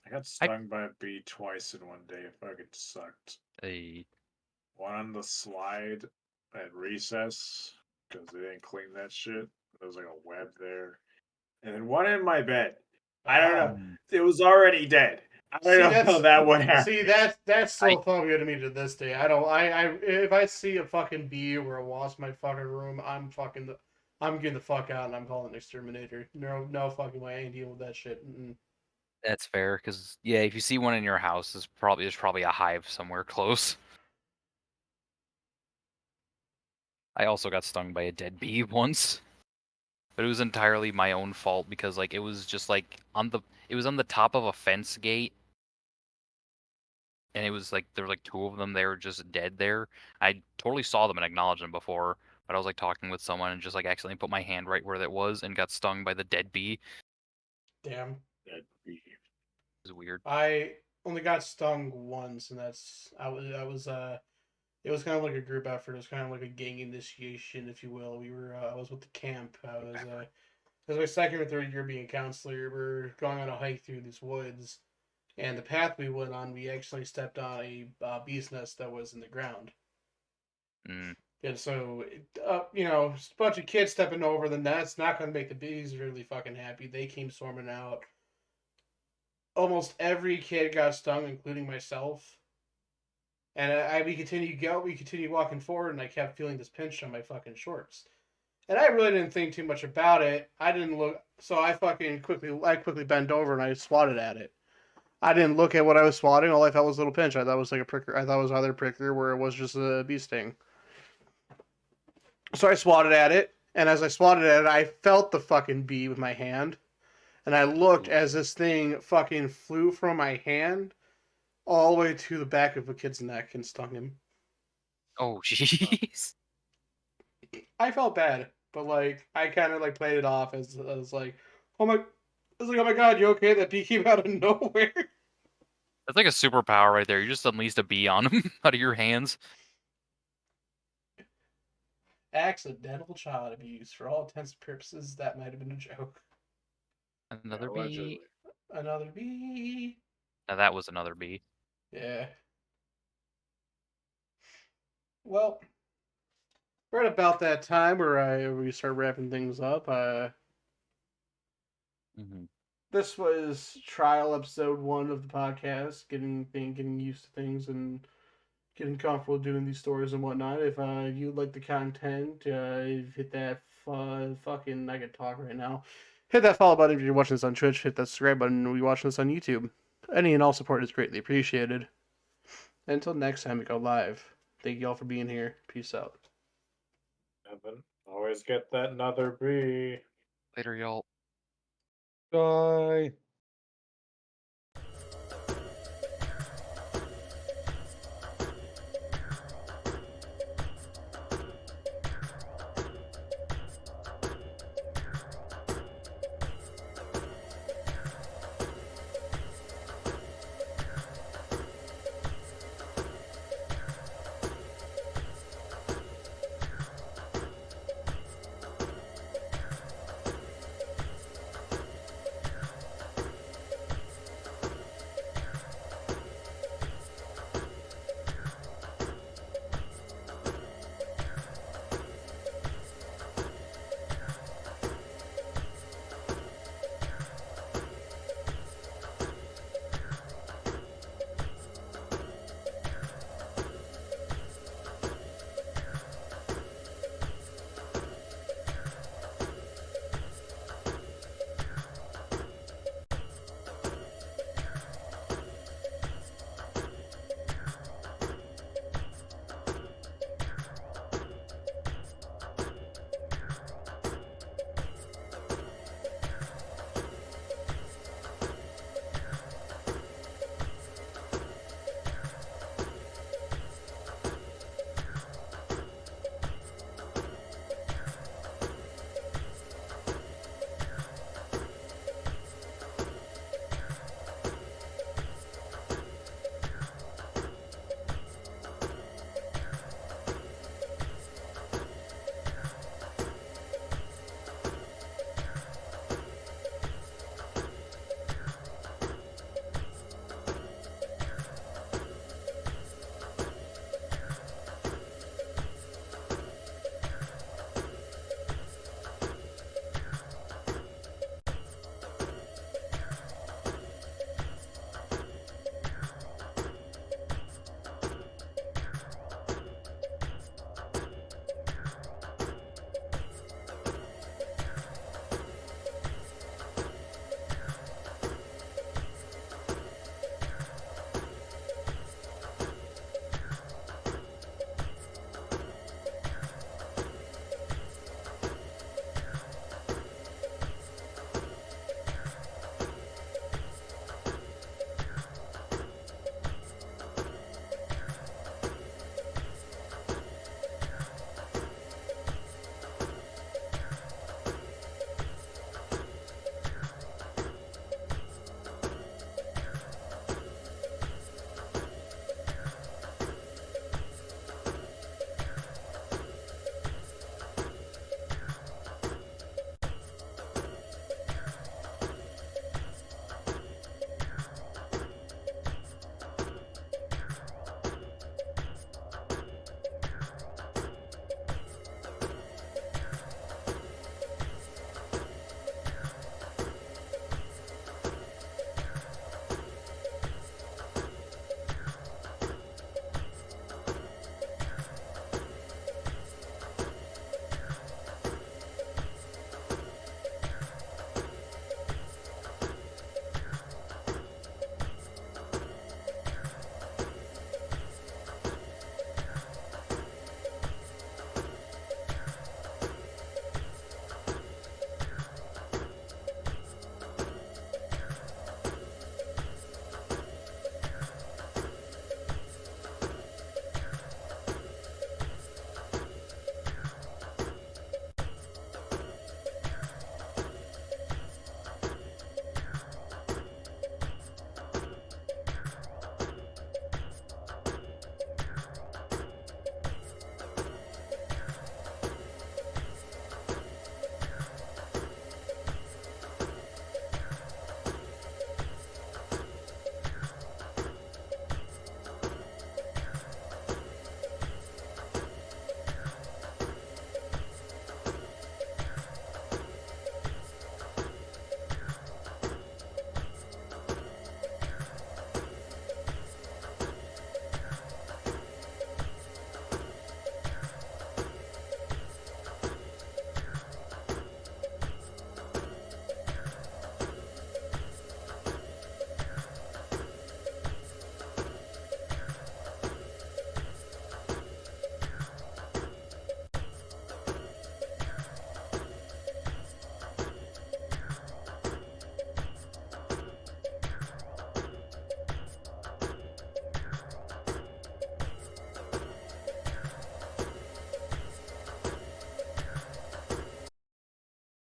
I got stung by a bee twice in one day. It fucking sucked. Hey. One on the slide at recess because they didn't clean that shit. There was like a web there, and then one in my bed. I don't know. It was already dead. I don't know how that one happened. See, that's still phobia to me to this day. If I see a fucking bee or a wasp in my fucking room, I'm getting the fuck out and I'm calling an exterminator. No fucking way. I ain't dealing with that shit. Mm-mm. That's fair, because yeah, if you see one in your house, there's probably a hive somewhere close. I also got stung by a dead bee once, but it was entirely my own fault because like it was just like on the top of a fence gate, and it was like there were like two of them. They were just dead there. I totally saw them and acknowledged them before, but I was like talking with someone and just like accidentally put my hand right where that was and got stung by the dead bee. Damn. Dead bee. It was weird. I only got stung once, and it was kind of like a group effort. It was kind of like a gang initiation, if you will. I was with the camp. It was my second or third year being a counselor. We're going on a hike through these woods, and the path we went on, we actually stepped on a bee's nest that was in the ground. Mm. And so, a bunch of kids stepping over the nest, not going to make the bees really fucking happy. They came storming out. Almost every kid got stung, including myself. And we continued walking forward, and I kept feeling this pinch on my fucking shorts. And I really didn't think too much about it. I didn't look, so I quickly bent over and I swatted at it. I didn't look at what I was swatting. All I felt was a little pinch. I thought it was like a pricker. I thought it was either a pricker where it was just a bee sting. So I swatted at it, and as I swatted at it, I felt the fucking bee with my hand, and I looked as this thing fucking flew from my hand all the way to the back of a kid's neck and stung him. Oh jeez. I felt bad, but like I kind of like played it off as like, oh my, I was like, oh my god, you okay? That bee came out of nowhere. That's like a superpower right there. You just unleashed a bee on him out of your hands. accidental child abuse. For all intents and purposes, that might have been a joke. Another allegedly. bee. Another bee. Now that was another bee. Yeah. Well, right about that time where we start wrapping things up. Mm-hmm. This was trial episode 1 of the podcast, getting used to things and getting comfortable doing these stories and whatnot. If you like the content, hit that fucking, I can talk right now. Hit that follow button if you're watching this on Twitch. Hit that subscribe button if you're watching this on YouTube. Any and all support is greatly appreciated. Until next time we go live, thank you all for being here. Peace out. Evan, always get that another bee. Later, y'all. Bye.